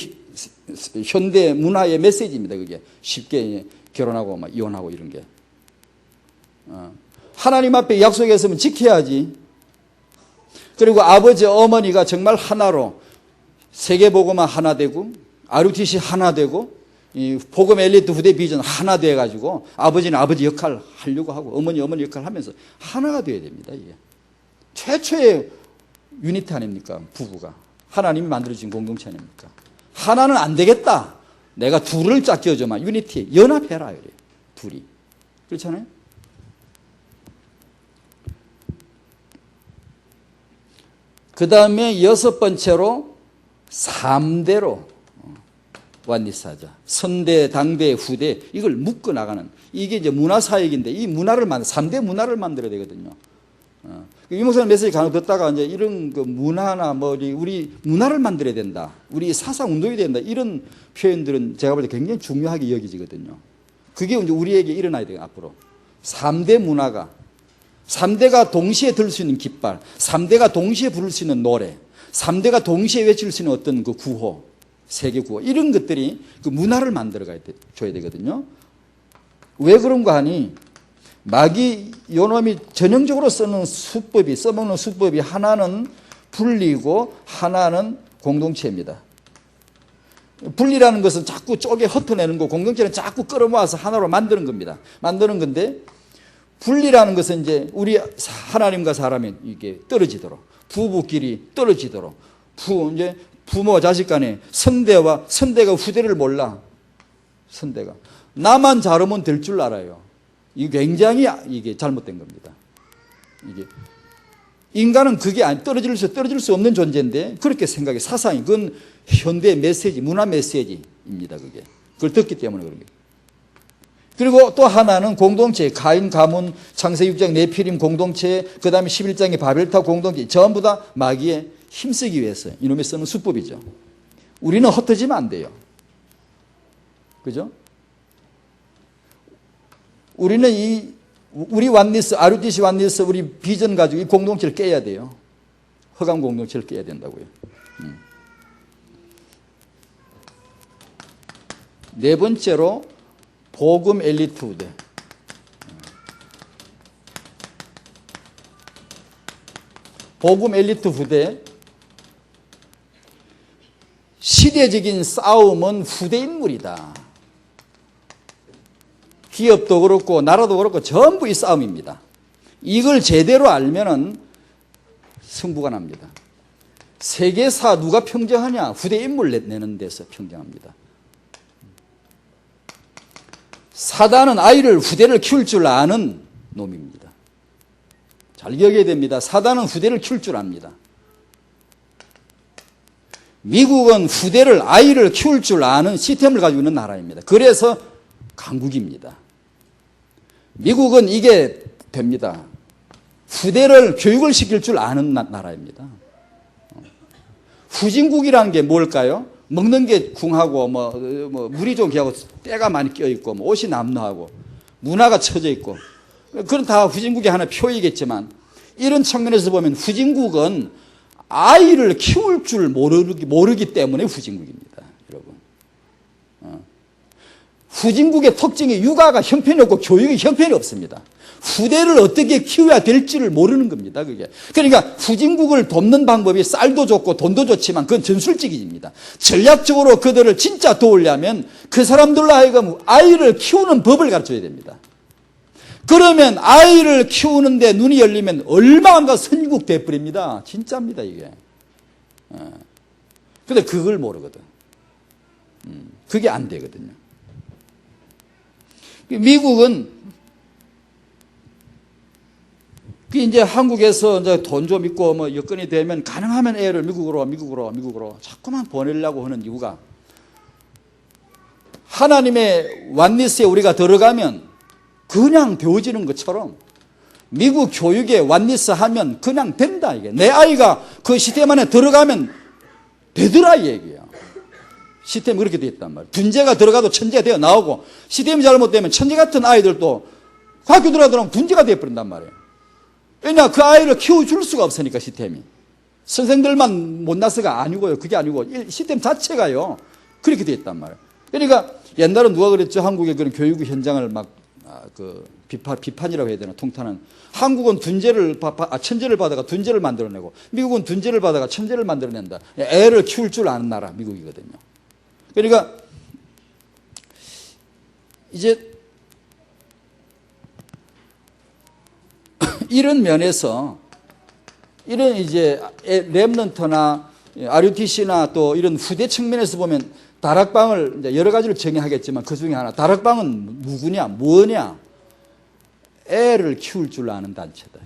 현대 문화의 메시지입니다. 그게 쉽게 결혼하고 막 이혼하고 이런 게. 하나님 앞에 약속했으면 지켜야지. 그리고 아버지 어머니가 정말 하나로 세계복음화 하나 되고 RUTC 하나 되고 이 복음 엘리트 후대 비전 하나 돼가지고 아버지는 아버지 역할 하려고 하고 어머니 역할 하면서 하나가 돼야 됩니다. 이게 최초의 유니티 아닙니까? 부부가 하나님이 만들어진 공동체 아닙니까? 하나는 안 되겠다. 내가 둘을 짝 지어줘만 유니티 연합해라 이래요. 둘이 그렇잖아요. 그 다음에 6번째로 3대로 완리스하자. 선대, 당대, 후대 이걸 묶어 나가는 이게 이제 문화사역인데 이 문화를 3대 문화를 만들어야 되거든요. 이 목사님 메시지 간혹 듣다가 이제 이런 그 문화나 뭐 우리 문화를 만들어야 된다. 우리 사상 운동이 된다. 이런 표현들은 제가 볼 때 굉장히 중요하게 여기지거든요. 그게 이제 우리에게 일어나야 돼요. 앞으로 3대 문화가 3대가 동시에 들을 수 있는 깃발, 3대가 동시에 부를 수 있는 노래, 3대가 동시에 외칠 수 있는 어떤 그 구호, 세계 구호 이런 것들이 그 문화를 만들어 줘야 되거든요. 왜 그런가 하니 마귀 요놈이 전형적으로 써먹는 수법이 하나는 불리고 하나는 공동체입니다. 분리라는 것은 자꾸 쪼개 흩어내는 거, 공동체는 자꾸 끌어모아서 하나로 만드는 겁니다. 만드는 건데, 분리라는 것은 이제 우리 하나님과 사람이 이게 떨어지도록, 부부끼리 떨어지도록, 이제 부모와 자식 간에 선대가 후대를 몰라. 선대가. 나만 잘하면 될 줄 알아요. 이게 굉장히 이게 잘못된 겁니다. 이게. 인간은 그게 떨어질 수 없는 존재인데, 그렇게 생각해. 사상이. 그건 현대 메시지, 문화 메시지입니다. 그걸 듣기 때문에 그런 거예요. 그리고 또 하나는 공동체, 가인, 가문, 창세기 6장 네피림 공동체, 그 다음에 11장의 바벨탑 공동체, 전부 다 마귀에 힘쓰기 위해서 이놈이 쓰는 수법이죠. 우리는 흩어지면 안 돼요. 그죠? 우리는 우리 완니스, RUTC 완니스, 우리 비전 가지고 이 공동체를 깨야 돼요. 허감 공동체를 깨야 된다고요. 네 번째로, 복음 엘리트 후대. 복음 엘리트 후대. 시대적인 싸움은 후대 인물이다. 기업도 그렇고 나라도 그렇고 전부 이 싸움입니다. 이걸 제대로 알면은 승부가 납니다. 세계사 누가 평정하냐? 후대 인물 내는 데서 평정합니다. 사단은 후대를 키울 줄 아는 놈입니다. 잘 기억해야 됩니다. 사단은 후대를 키울 줄 압니다. 미국은 아이를 키울 줄 아는 시스템을 가지고 있는 나라입니다. 그래서 강국입니다. 미국은 이게 됩니다. 교육을 시킬 줄 아는 나라입니다. 후진국이라는 게 뭘까요? 먹는 게 궁하고, 물이 좀 귀하고, 때가 많이 껴있고, 옷이 남루하고, 문화가 처져 있고, 그건 다 후진국의 하나의 표이겠지만, 이런 측면에서 보면 후진국은 아이를 키울 줄 모르기 때문에 후진국입니다, 여러분. 후진국의 특징이 육아가 형편이 없고 교육이 형편이 없습니다. 후대를 어떻게 키워야 될지를 모르는 겁니다, 그게. 그러니까 후진국을 돕는 방법이 쌀도 좋고 돈도 좋지만 그건 전술적입니다. 전략적으로 그들을 진짜 도우려면 그 사람들로 하여금 아이를 키우는 법을 가르쳐야 됩니다. 그러면 아이를 키우는데 눈이 열리면 얼마나 선진국 돼버립니다. 진짜입니다, 이게. 근데 그걸 모르거든. 그게 안 되거든요. 미국은 이제 한국에서 이제 돈 좀 있고 여건이 되면 가능하면 애를 미국으로 자꾸만 보내려고 하는 이유가, 하나님의 완니스에 우리가 들어가면 그냥 배워지는 것처럼 미국 교육에 완니스 하면 그냥 된다, 이게. 내 아이가 그 시스템 안에 들어가면 되더라, 이 얘기야. 시스템이 그렇게 되어 있단 말이에요. 둔재가 들어가도 천재가 되어 나오고, 시스템이 잘못되면 천재 같은 아이들도 학교 들어가면 둔재가 되어버린단 말이에요. 왜냐, 그 아이를 키워줄 수가 없으니까, 시스템이. 선생들만 못나서가 아니고요. 그게 아니고 시스템 자체가요, 그렇게 되어 있단 말이에요. 그러니까 옛날에 누가 그랬죠? 한국의 그런 교육 현장을 비판이라고 해야 되나, 통탄은. 한국은 천재를 받아가 둔재를 만들어내고, 미국은 둔재를 받아가 천재를 만들어낸다. 애를 키울 줄 아는 나라, 미국이거든요. 그러니까 이제 이런 면에서, 이런 이제 랩넌트나 RUTC나 또 이런 후대 측면에서 보면 다락방을 이제 여러 가지를 정의하겠지만 그 중에 하나, 다락방은 누구냐, 뭐냐? 애를 키울 줄 아는 단체다.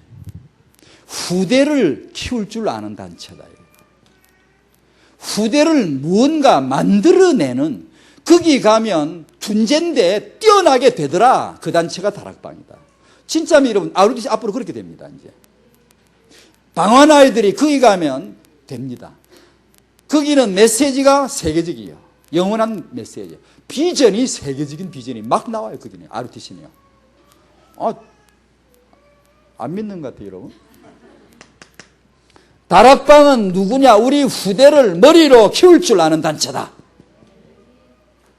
후대를 키울 줄 아는 단체다. 후대를 무언가 만들어내는, 거기 가면 둔재인데 뛰어나게 되더라. 그 단체가 다락방이다. 진짜 여러분, RUTC 앞으로 그렇게 됩니다, 이제. 방황 아이들이 거기 가면 됩니다. 거기는 메시지가 세계적이에요. 영원한 메시지. 비전이 세계적인 비전이 막 나와요, 거기는. RUTC는요. 안 믿는 것 같아요, 여러분. 다락방은 누구냐? 우리 후대를 머리로 키울 줄 아는 단체다.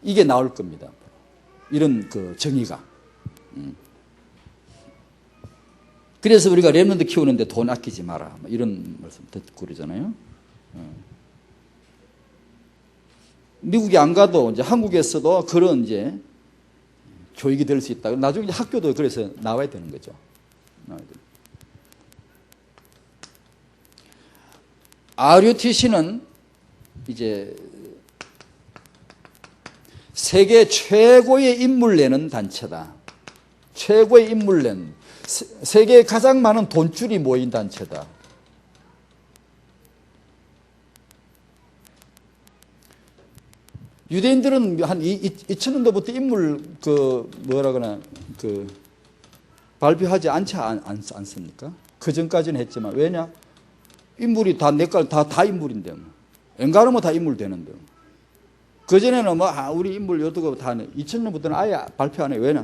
이게 나올 겁니다. 이런 그 정의가. 그래서 우리가 랩런트 키우는데 돈 아끼지 마라, 이런 말씀 듣고 그러잖아요. 미국에 안 가도 이제 한국에서도 그런 이제 교육이 될 수 있다. 나중에 이제 학교도 그래서 나와야 되는 거죠. RUTC는 이제 세계 최고의 인물 내는 단체다. 최고의 인물 낸, 세계에 가장 많은 돈줄이 모인 단체다. 유대인들은 한 2000년도부터 인물 발표하지 않지 않습니까? 그 전까지는 했지만 왜냐? 인물이 다 다 인물인데 뭐. 엔가르면 다 인물 되는데. 그 전에는 뭐 우리 인물 여두고 다 2000년부터는 아예 발표 안 해. 왜냐?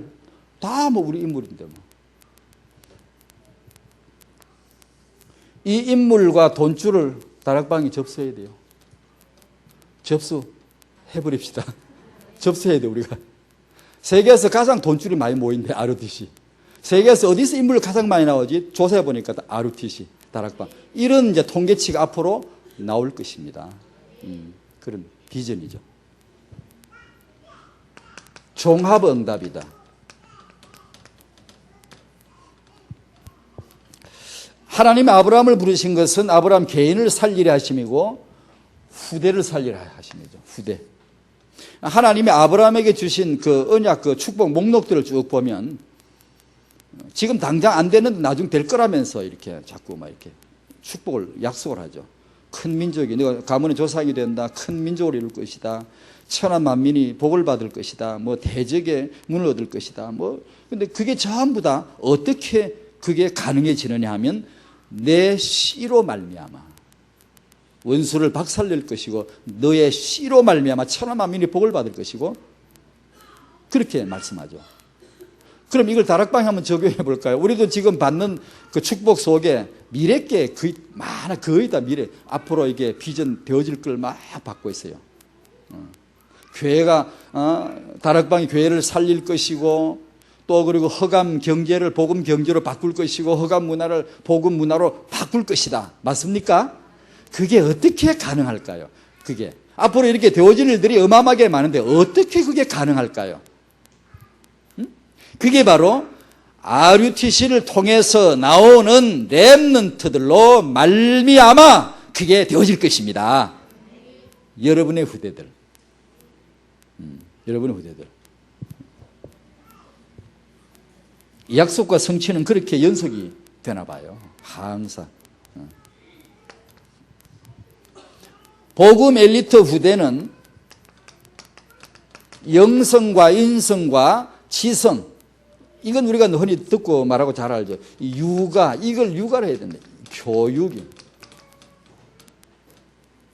다 뭐 우리 인물인데 뭐. 이 인물과 돈줄을 다락방이 접수해야 돼요. 접수해버립시다. 접수해야 돼요, 우리가. 세계에서 가장 돈줄이 많이 모인대, RUTC. 세계에서 어디서 인물이 가장 많이 나오지? 조사해보니까 RUTC, 다락방. 이런 이제 통계치가 앞으로 나올 것입니다. 그런 비전이죠. 종합응답이다. 하나님이 아브라함을 부르신 것은 아브라함 개인을 살리려 하심이고 후대를 살리려 하심이죠. 후대. 하나님이 아브라함에게 주신 그 언약, 그 축복 목록들을 쭉 보면 지금 당장 안 되는데 나중 될 거라면서 이렇게 자꾸 막 이렇게 축복을 약속을 하죠. 큰 민족이 너가 가문의 조상이 된다. 큰 민족을 이룰 것이다. 천하 만민이 복을 받을 것이다. 뭐 대적의 문을 얻을 것이다. 뭐 근데 그게 전부 다 어떻게 그게 가능해지느냐 하면 내 씨로 말미암아 원수를 박살낼 것이고 너의 씨로 말미암아 천하 만민이 복을 받을 것이고 그렇게 말씀하죠. 그럼 이걸 다락방에 한번 적용해 볼까요? 우리도 지금 받는 그 축복 속에 미래께 거의 다 미래 앞으로 이게 비전 되어질 걸 막 받고 있어요. 교회가 다락방이 교회를 살릴 것이고 또 그리고 허감 경제를 복음 경제로 바꿀 것이고 허감 문화를 복음 문화로 바꿀 것이다. 맞습니까? 그게 어떻게 가능할까요? 그게 앞으로 이렇게 되어질 일들이 어마어마하게 많은데 어떻게 그게 가능할까요? 그게 바로 RUTC를 통해서 나오는 렘넌트들로 말미암아 그게 되어질 것입니다. 여러분의 후대들. 여러분의 후대들. 이 약속과 성취는 그렇게 연속이 되나 봐요. 항상. 복음 엘리트 후대는 영성과 인성과 지성, 이건 우리가 흔히 듣고 말하고 잘 알죠. 육아, 이걸 육아로 해야 된다. 교육이.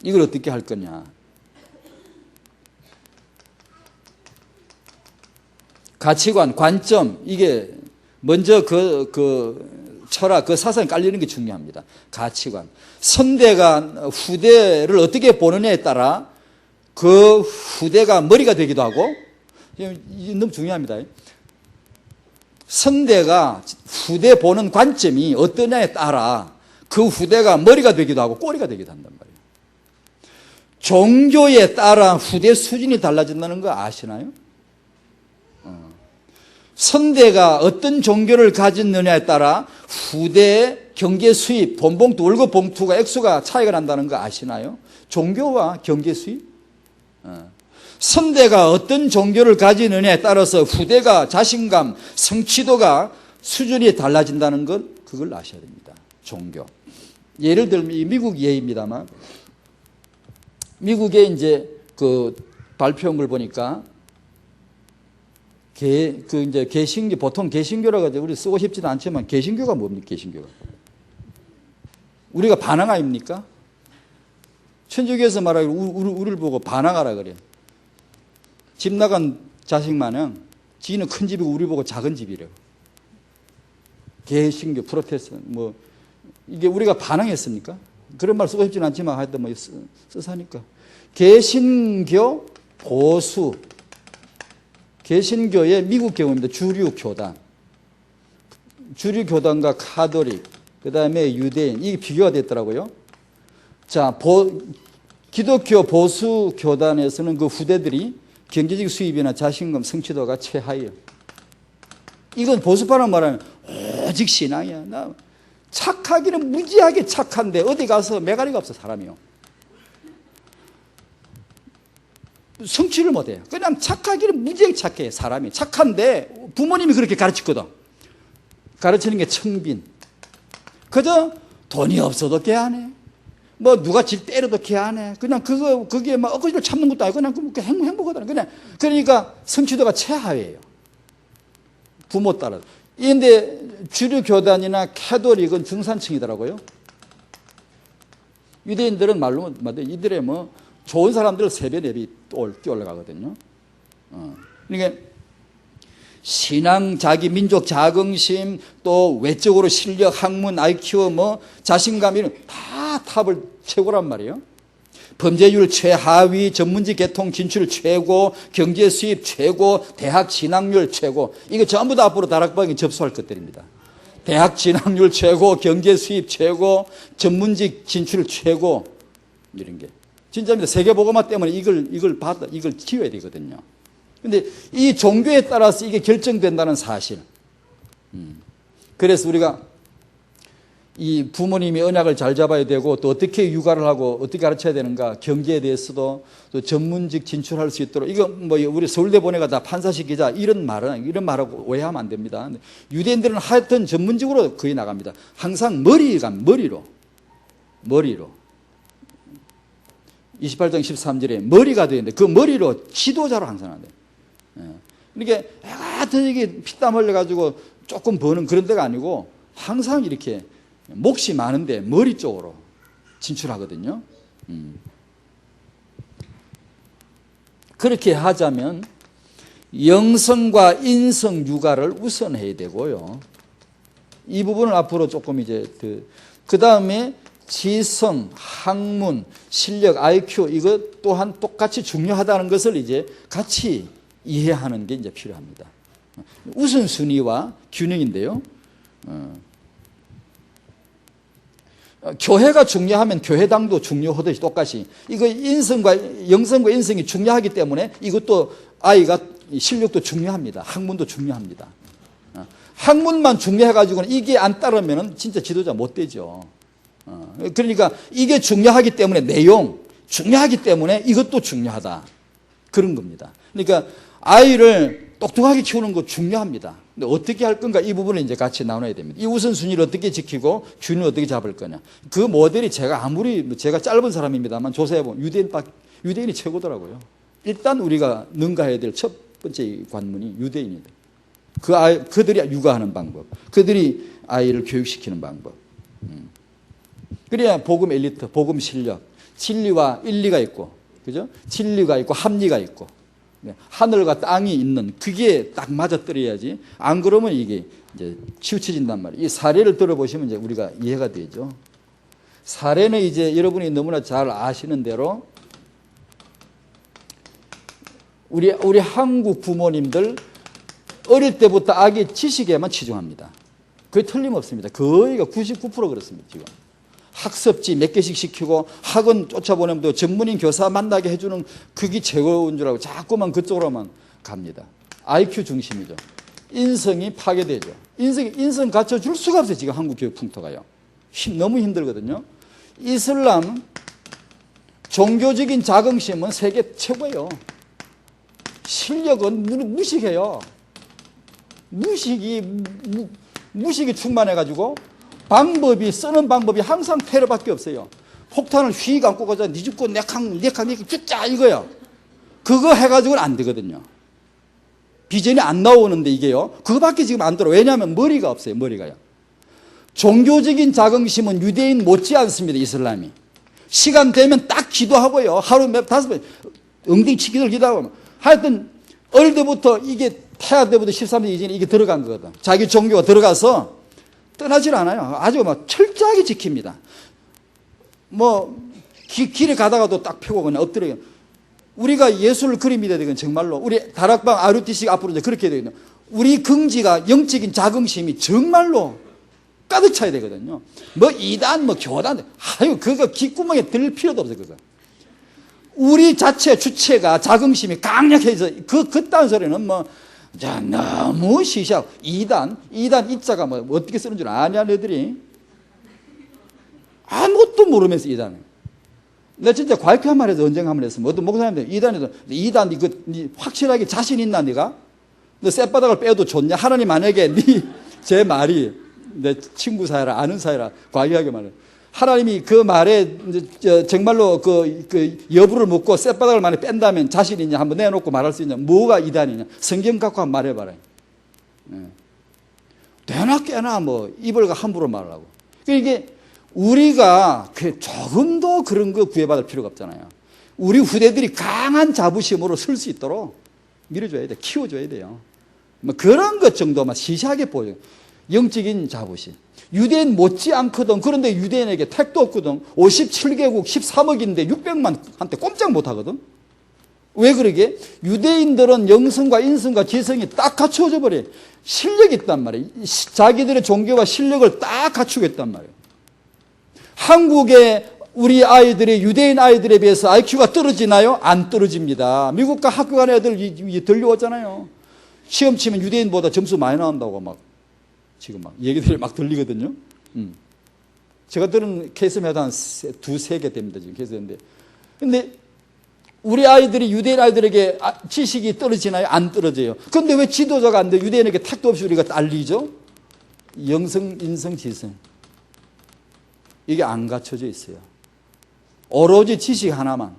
이걸 어떻게 할 거냐. 가치관, 관점, 이게 먼저 그 철학, 그 사상이 깔리는 게 중요합니다. 가치관. 선대가 후대를 어떻게 보느냐에 따라 그 후대가 머리가 되기도 하고, 너무 중요합니다. 선대가 후대 보는 관점이 어떠냐에 따라 그 후대가 머리가 되기도 하고 꼬리가 되기도 한단 말이에요. 종교에 따라 후대 수준이 달라진다는 거 아시나요? 선대가 어떤 종교를 가졌느냐에 따라 후대의 경제 수입, 돈 봉투, 월급 봉투가 액수가 차이가 난다는 거 아시나요? 종교와 경제 수입? 선대가 어떤 종교를 가지느냐에 따라서 후대가 자신감, 성취도가 수준이 달라진다는 것, 그걸 아셔야 됩니다. 종교. 예를 들면 미국 예입니다만, 미국의 이제 그 발표한 걸 보니까 이제 개신교, 보통 개신교라고 하죠. 우리 쓰고 싶지도 않지만 개신교가 뭡니까? 개신교가. 우리가 반항 아닙니까? 천주교에서 말하기로 우리를 보고 반항하라 그래. 집 나간 자식 마냥 지는 큰 집이고 우리 보고 작은 집이래요. 개신교, 프로테스탄트 뭐 이게 우리가 반항했습니까? 그런 말 쓰고 싶지는 않지만 하여튼 뭐 쓰사니까. 개신교 보수, 개신교의 미국 경우입니다. 주류 교단, 주류 교단과 카톨릭, 그 다음에 유대인, 이게 비교가 됐더라고요. 자, 기독교 보수 교단에서는 그 후대들이 경제적 수입이나 자신감 성취도가 최하예요. 이건 보수파란 말하는 오직 신앙이야. 나 착하기는 무지하게 착한데 어디 가서 매가리가 없어 사람이요. 성취를 못해요. 그냥 착하기는 무지하게 착해 사람이. 착한데 부모님이 그렇게 가르쳤거든. 가르치는 게 청빈. 그저 돈이 없어도 걔 안 해. 뭐 누가 질 때려도 걔 안 해. 그냥 거기에 막 억지를 참는 것도 아니고 그냥 행복하다. 그냥 그러니까 성취도가 최하예요. 부모 따라. 그런데 주류 교단이나 캐톨릭은 중산층이더라고요. 유대인들은 말로 이들의 뭐 좋은 사람들 3배 4배 뛰어 올라가거든요. 그러니까 신앙, 자기 민족 자긍심, 또 외적으로 실력, 학문, IQ, 뭐 자신감 이런 다 탑을 최고란 말이에요. 범죄율 최하위, 전문직 계통 진출 최고, 경제 수입 최고, 대학 진학률 최고. 이거 전부 다 앞으로 다락방에 접수할 것들입니다. 대학 진학률 최고, 경제 수입 최고, 전문직 진출 최고 이런 게 진짜입니다. 세계보고마 때문에 이걸 키워야 되거든요. 근데 이 종교에 따라서 이게 결정된다는 사실. 그래서 우리가 이 부모님이 언약을 잘 잡아야 되고 또 어떻게 육아를 하고 어떻게 가르쳐야 되는가 경제에 대해서도 또 전문직 진출할 수 있도록 이거 뭐 우리 서울대 보내가 다 판사시키자 이런 말하고 오해하면 안 됩니다. 유대인들은 하여튼 전문직으로 거의 나갑니다. 항상 머리로 28장 13절에 머리가 되는데 그 머리로 지도자로 항상 한대요. 그러니까 되게 피땀 흘려가지고 조금 버는 그런 데가 아니고 항상 이렇게 몫이 많은데 머리 쪽으로 진출하거든요. 그렇게 하자면 영성과 인성 육아를 우선해야 되고요. 이 부분을 앞으로 조금 이제 그 다음에 지성, 학문, 실력, IQ 이것 또한 똑같이 중요하다는 것을 이제 같이 이해하는 게 이제 필요합니다. 우선순위와 균형인데요. 교회가 중요하면 교회당도 중요하듯이 똑같이 이거 영성과 인성이 중요하기 때문에 이것도 아이가 실력도 중요합니다. 학문도 중요합니다. 학문만 중요해가지고는 이게 안 따르면 진짜 지도자 못 되죠. 그러니까 이게 중요하기 때문에 내용 중요하기 때문에 이것도 중요하다. 그런 겁니다. 그러니까 아이를 똑똑하게 키우는 거 중요합니다. 근데 어떻게 할 건가 이 부분을 이제 같이 나눠야 됩니다. 이 우선순위를 어떻게 지키고 균을 어떻게 잡을 거냐. 그 모델이 제가 짧은 사람입니다만 조사해보면 유대인이 최고더라고요. 일단 우리가 능가해야 될 첫 번째 관문이 유대인이다. 그들이 육아하는 방법, 그들이 아이를 교육시키는 방법. 그래야 복음 엘리트, 복음 실력, 진리와 일리가 있고, 그죠? 진리가 있고 합리가 있고, 하늘과 땅이 있는 그게 딱 맞아떨어야지. 안 그러면 이게 이제 치우쳐진단 말이에요. 이 사례를 들어보시면 이제 우리가 이해가 되죠. 사례는 이제 여러분이 너무나 잘 아시는 대로 우리 한국 부모님들 어릴 때부터 아기 지식에만 치중합니다. 그게 틀림없습니다. 거의가 99% 그렇습니다. 지금. 학습지 몇 개씩 시키고 학원 쫓아보내면 전문인 교사 만나게 해주는 그게 최고인 줄 알고 자꾸만 그쪽으로만 갑니다. IQ 중심이죠. 인성이 파괴되죠. 인성 갖춰줄 수가 없어요. 지금 한국 교육 풍토가요. 너무 힘들거든요. 이슬람 종교적인 자긍심은 세계 최고예요. 실력은 무식해요. 무식이 충만해가지고 쓰는 방법이 항상 테러밖에 없어요. 폭탄을 휘 감고 가자 니 죽고 내캉 죽자 이거요. 그거 해가지고는 안 되거든요. 비전이 안 나오는데 이게요. 그거밖에 지금 안 들어. 왜냐하면 머리가 없어요. 머리가요. 종교적인 자긍심은 유대인 못지 않습니다. 이슬람이. 시간 되면 딱 기도하고요. 하루 다섯 번 엉덩이 치기들 기도하고. 하여튼 어릴 때부터 이게 태아 때부터 13년 이전에 이게 들어간 거거든. 자기 종교가 들어가서 떠나질 않아요. 아주 막 철저하게 지킵니다. 길에 가다가도 딱 펴고 그냥 엎드려요. 우리가 예술 그림이 돼야 되건 정말로 우리 다락방 RUTC 앞으로 이제 그렇게 되거든요. 우리 긍지가 영적인 자긍심이 정말로 가득 차야 되거든요. 이단 교단 그거 귓구멍에 들 필요도 없어요. 그거 우리 자체 주체가 자긍심이 강력해져. 그딴 소리는 뭐, 자, 너무 시시하고. 이단 이자가 뭐, 어떻게 쓰는 줄 아냐, 너희들이? 아무것도 모르면서 이단을. 내가 진짜 과격한 말해서 언쟁 한번 했으면 어떤 목사님들 이단 이거 확실하게 자신 있나 네가? 너 쌔바닥을 빼도 좋냐? 하나님 만약에 제 말이 내 친구 사이라 아는 사이라 과격하게 말해. 하나님이 그 말에 정말로 그 여부를 묻고 쌔바닥을 만약에 뺀다면 자신 있냐? 한번 내놓고 말할 수 있냐? 뭐가 이단이냐? 성경 갖고 한번 말해봐라. 되나 깨나 뭐 입을 함부로 말하고. 이게 우리가 조금도 그런 거 구애받을 필요가 없잖아요. 우리 후대들이 강한 자부심으로 설 수 있도록 밀어줘야 돼. 키워줘야 돼요. 뭐 그런 것 정도만 시시하게 보여요. 영적인 자부심. 유대인 못지 않거든. 그런데 유대인에게 택도 없거든. 57개국 13억인데 600만한테 꼼짝 못하거든. 왜 그러게? 유대인들은 영성과 인성과 지성이 딱 갖추어져 버려. 실력이 있단 말이에요. 자기들의 종교와 실력을 딱 갖추고 있단 말이에요. 한국의 우리 아이들이 유대인 아이들에 비해서 IQ가 떨어지나요? 안 떨어집니다. 미국 학교 간 애들 들려왔잖아요. 시험 치면 유대인보다 점수 많이 나온다고 지금 얘기들이 들리거든요. 제가 들은 케이스마다 한 두세 개 됩니다. 지금 케이스인데. 근데 우리 아이들이 유대인 아이들에게 지식이 떨어지나요? 안 떨어져요. 그런데 왜 지도자가 안 돼? 유대인에게 택도 없이 우리가 딸리죠? 영성, 인성, 지성. 이게 안 갖춰져 있어요. 오로지 지식 하나만.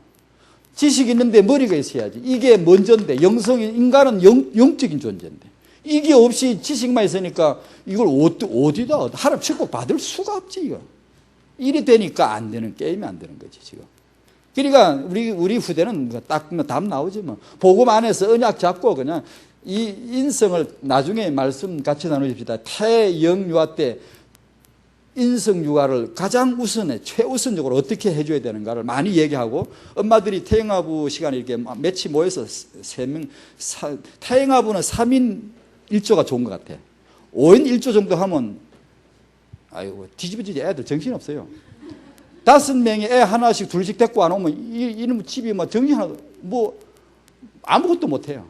지식이 있는데 머리가 있어야지. 이게 먼저인데, 인간은 영적인 존재인데. 이게 없이 지식만 있으니까 이걸 어디다, 하나님 축복 받을 수가 없지, 이거. 일이 되니까 안 되는, 게임이 안 되는 거지, 지금. 그러니까 우리 후대는 딱 답 나오지 뭐. 복음 안에서 언약 잡고 그냥 이 인성을 나중에 말씀 같이 나누십시다. 태영유아 때 인성 육아를 가장 최우선적으로 어떻게 해줘야 되는가를 많이 얘기하고, 엄마들이 태영아부 시간에 이렇게 며칠 모여서 3명, 태영아부는 3인 1조가 좋은 것 같아. 5인 1조 정도 하면, 아이고, 뒤집어지지 애들 정신없어요. 5명이 애 하나씩 둘씩 데리고 안 오면, 이놈 집이 정신 하나, 아무것도 못해요.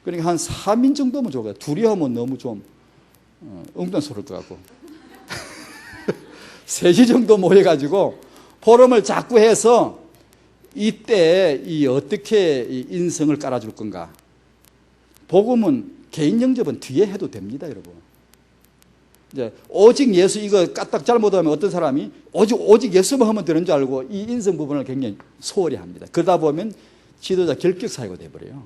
그러니까 한 3인 정도면 좋을 것 같아요. 둘이 하면 너무 좀, 엉뚱스러울 것 같고. 3시 정도 모여가지고 포럼을 자꾸 해서 이때 어떻게 인성을 깔아줄 건가. 복음은 개인 영접은 뒤에 해도 됩니다, 여러분. 이제 오직 예수 이거 까딱 잘못하면 어떤 사람이 오직 예수만 하면 되는 줄 알고 이 인성 부분을 굉장히 소홀히 합니다. 그러다 보면 지도자 결격 사유가 돼버려요.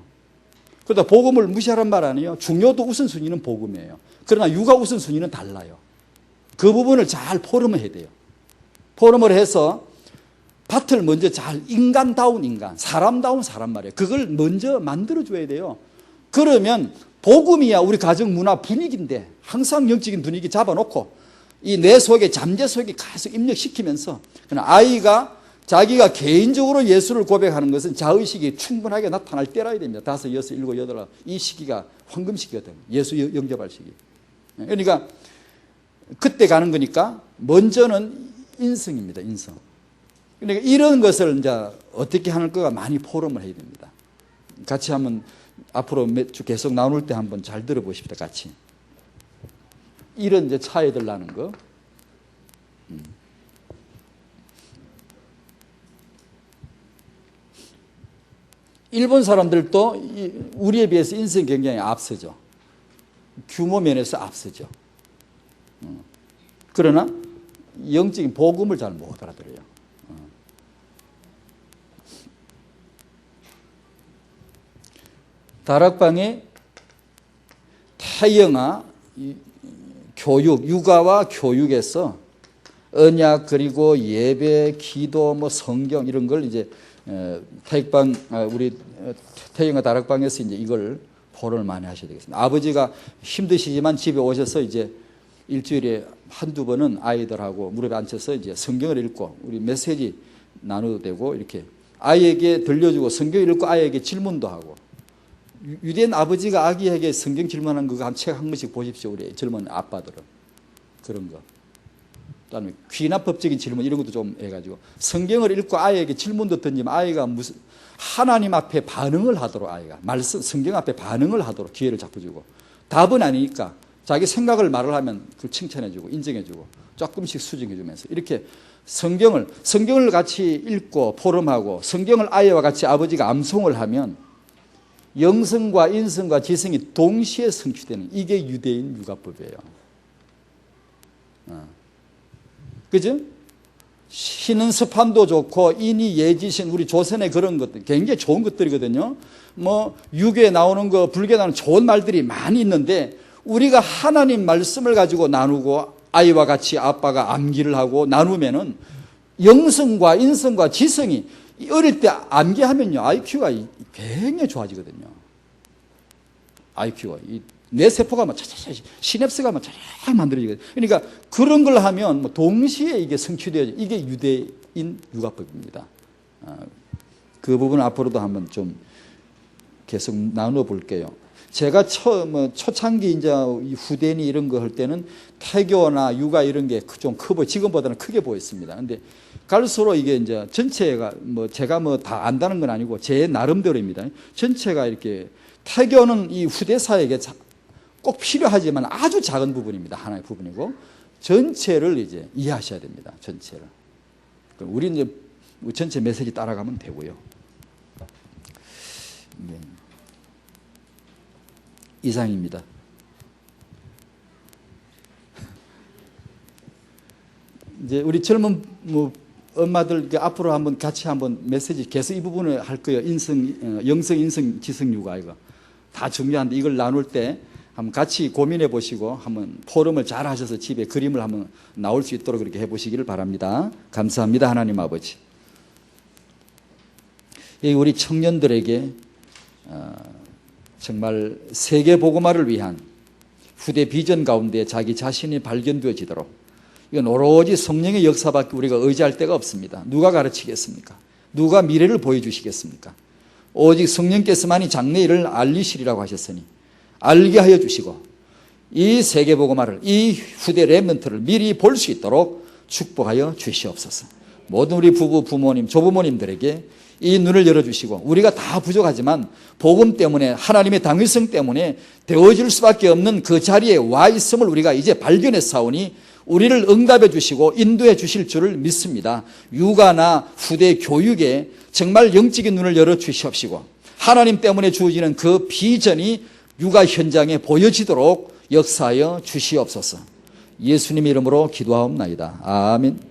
그러다 복음을 무시하란 말 아니에요. 중요도 우선순위는 복음이에요. 그러나 육아 우선순위는 달라요. 그 부분을 잘 포럼을 해야 돼요. 포럼을 해서 밭을 먼저 잘 인간다운 인간, 사람다운 사람 말이에요. 그걸 먼저 만들어줘야 돼요. 그러면 복음이야 우리 가정 문화 분위기인데 항상 영적인 분위기 잡아놓고 이 내 속에 잠재 속에 계속 입력시키면서 그냥 아이가 자기가 개인적으로 예수를 고백하는 것은 자의식이 충분하게 나타날 때라야 됩니다. 5, 6, 7, 8. 이 시기가 황금 시기거든요. 예수 영접할 시기. 그러니까 그때 가는 거니까 먼저는 인성입니다. 인성. 그러니까 이런 것을 이제 어떻게 하는 거가 많이 포럼을 해야 됩니다. 같이 한번 앞으로 몇 주 계속 나눌 때 한번 잘 들어보십시다. 같이. 이런 이제 차이들 나는 거. 일본 사람들도 우리에 비해서 인성이 굉장히 앞서죠. 규모 면에서 앞서죠. 그러나 영적인 복음을 잘 못 알아들어요. 다락방에 태영아 교육, 육아와 교육에서 언약 그리고 예배, 기도, 성경 이런 걸 이제 태익방 우리 태영아 다락방에서 이제 이걸 포럼을 많이 하셔야 되겠습니다. 아버지가 힘드시지만 집에 오셔서 이제 일주일에 한두 번은 아이들하고 무릎에 앉혀서 이제 성경을 읽고 우리 메시지 나눠도 되고 이렇게 아이에게 들려주고 성경 읽고 아이에게 질문도 하고 유대인 아버지가 아기에게 성경 질문한 거 책 한 번씩 보십시오. 우리 젊은 아빠들은 그런 거. 그다음에 귀납법적인 질문 이런 것도 좀 해가지고 성경을 읽고 아이에게 질문도 던지면 아이가 무슨 하나님 앞에 반응을 하도록 아이가 말씀 성경 앞에 반응을 하도록 기회를 잡아주고 답은 아니니까 자기 생각을 말을 하면 그걸 칭찬해주고 인정해주고 조금씩 수정해주면서 이렇게 성경을 같이 읽고 포럼하고 성경을 아이와 같이 아버지가 암송을 하면 영성과 인성과 지성이 동시에 성취되는 이게 유대인 육아법이에요. 그죠? 신은 습한도 좋고 인이 예지신 우리 조선의 그런 것들 굉장히 좋은 것들이거든요. 뭐 유교에 나오는 거 불교에 나오는 좋은 말들이 많이 있는데 우리가 하나님 말씀을 가지고 나누고 아이와 같이 아빠가 암기를 하고 나누면은 영성과 인성과 지성이 어릴 때 암기하면요 IQ가 굉장히 좋아지거든요. IQ가 뇌 세포가 막 시냅스가 막 쫙 만들어지거든요. 그러니까 그런 걸 하면 뭐 동시에 이게 성취되어져. 이게 유대인 육아법입니다. 그 부분 앞으로도 한번 좀 계속 나눠 볼게요. 제가 초창기 이제 후대니 이런 거 할 때는 태교나 육아 이런 게 좀 커 보여 지금보다는 크게 보였습니다. 근데 갈수록 이게 이제 전체가 뭐 제가 뭐 다 안다는 건 아니고 제 나름대로입니다. 전체가 이렇게 태교는 이 후대사에게 꼭 필요하지만 아주 작은 부분입니다. 하나의 부분이고 전체를 이제 이해하셔야 됩니다. 전체를. 우리 이제 전체 메시지 따라가면 되고요. 네. 이상입니다. 이제 우리 젊은 엄마들 앞으로 한번 같이 한번 메시지 계속 이 부분을 할 거예요. 영성, 인성, 지성, 육아 이거 다 중요한데 이걸 나눌 때 한번 같이 고민해 보시고 한번 포럼을 잘 하셔서 집에 그림을 한번 나올 수 있도록 그렇게 해보시기를 바랍니다. 감사합니다. 하나님 아버지. 우리 청년들에게 정말 세계 복음화를 위한 후대 비전 가운데 자기 자신이 발견되어지도록 이건 오로지 성령의 역사밖에 우리가 의지할 데가 없습니다. 누가 가르치겠습니까? 누가 미래를 보여주시겠습니까? 오직 성령께서만이 장래 일을 알리시리라고 하셨으니 알게 하여 주시고 이 세계 복음화를 이 후대 렘넌트를 미리 볼 수 있도록 축복하여 주시옵소서. 모든 우리 부부, 부모님, 조부모님들에게 이 눈을 열어주시고 우리가 다 부족하지만 복음 때문에 하나님의 당위성 때문에 되어질 수밖에 없는 그 자리에 와 있음을 우리가 이제 발견했사오니 우리를 응답해 주시고 인도해 주실 줄을 믿습니다. 육아나 후대 교육에 정말 영적인 눈을 열어 주시옵시고 하나님 때문에 주어지는 그 비전이 육아 현장에 보여지도록 역사하여 주시옵소서. 예수님 이름으로 기도하옵나이다. 아멘.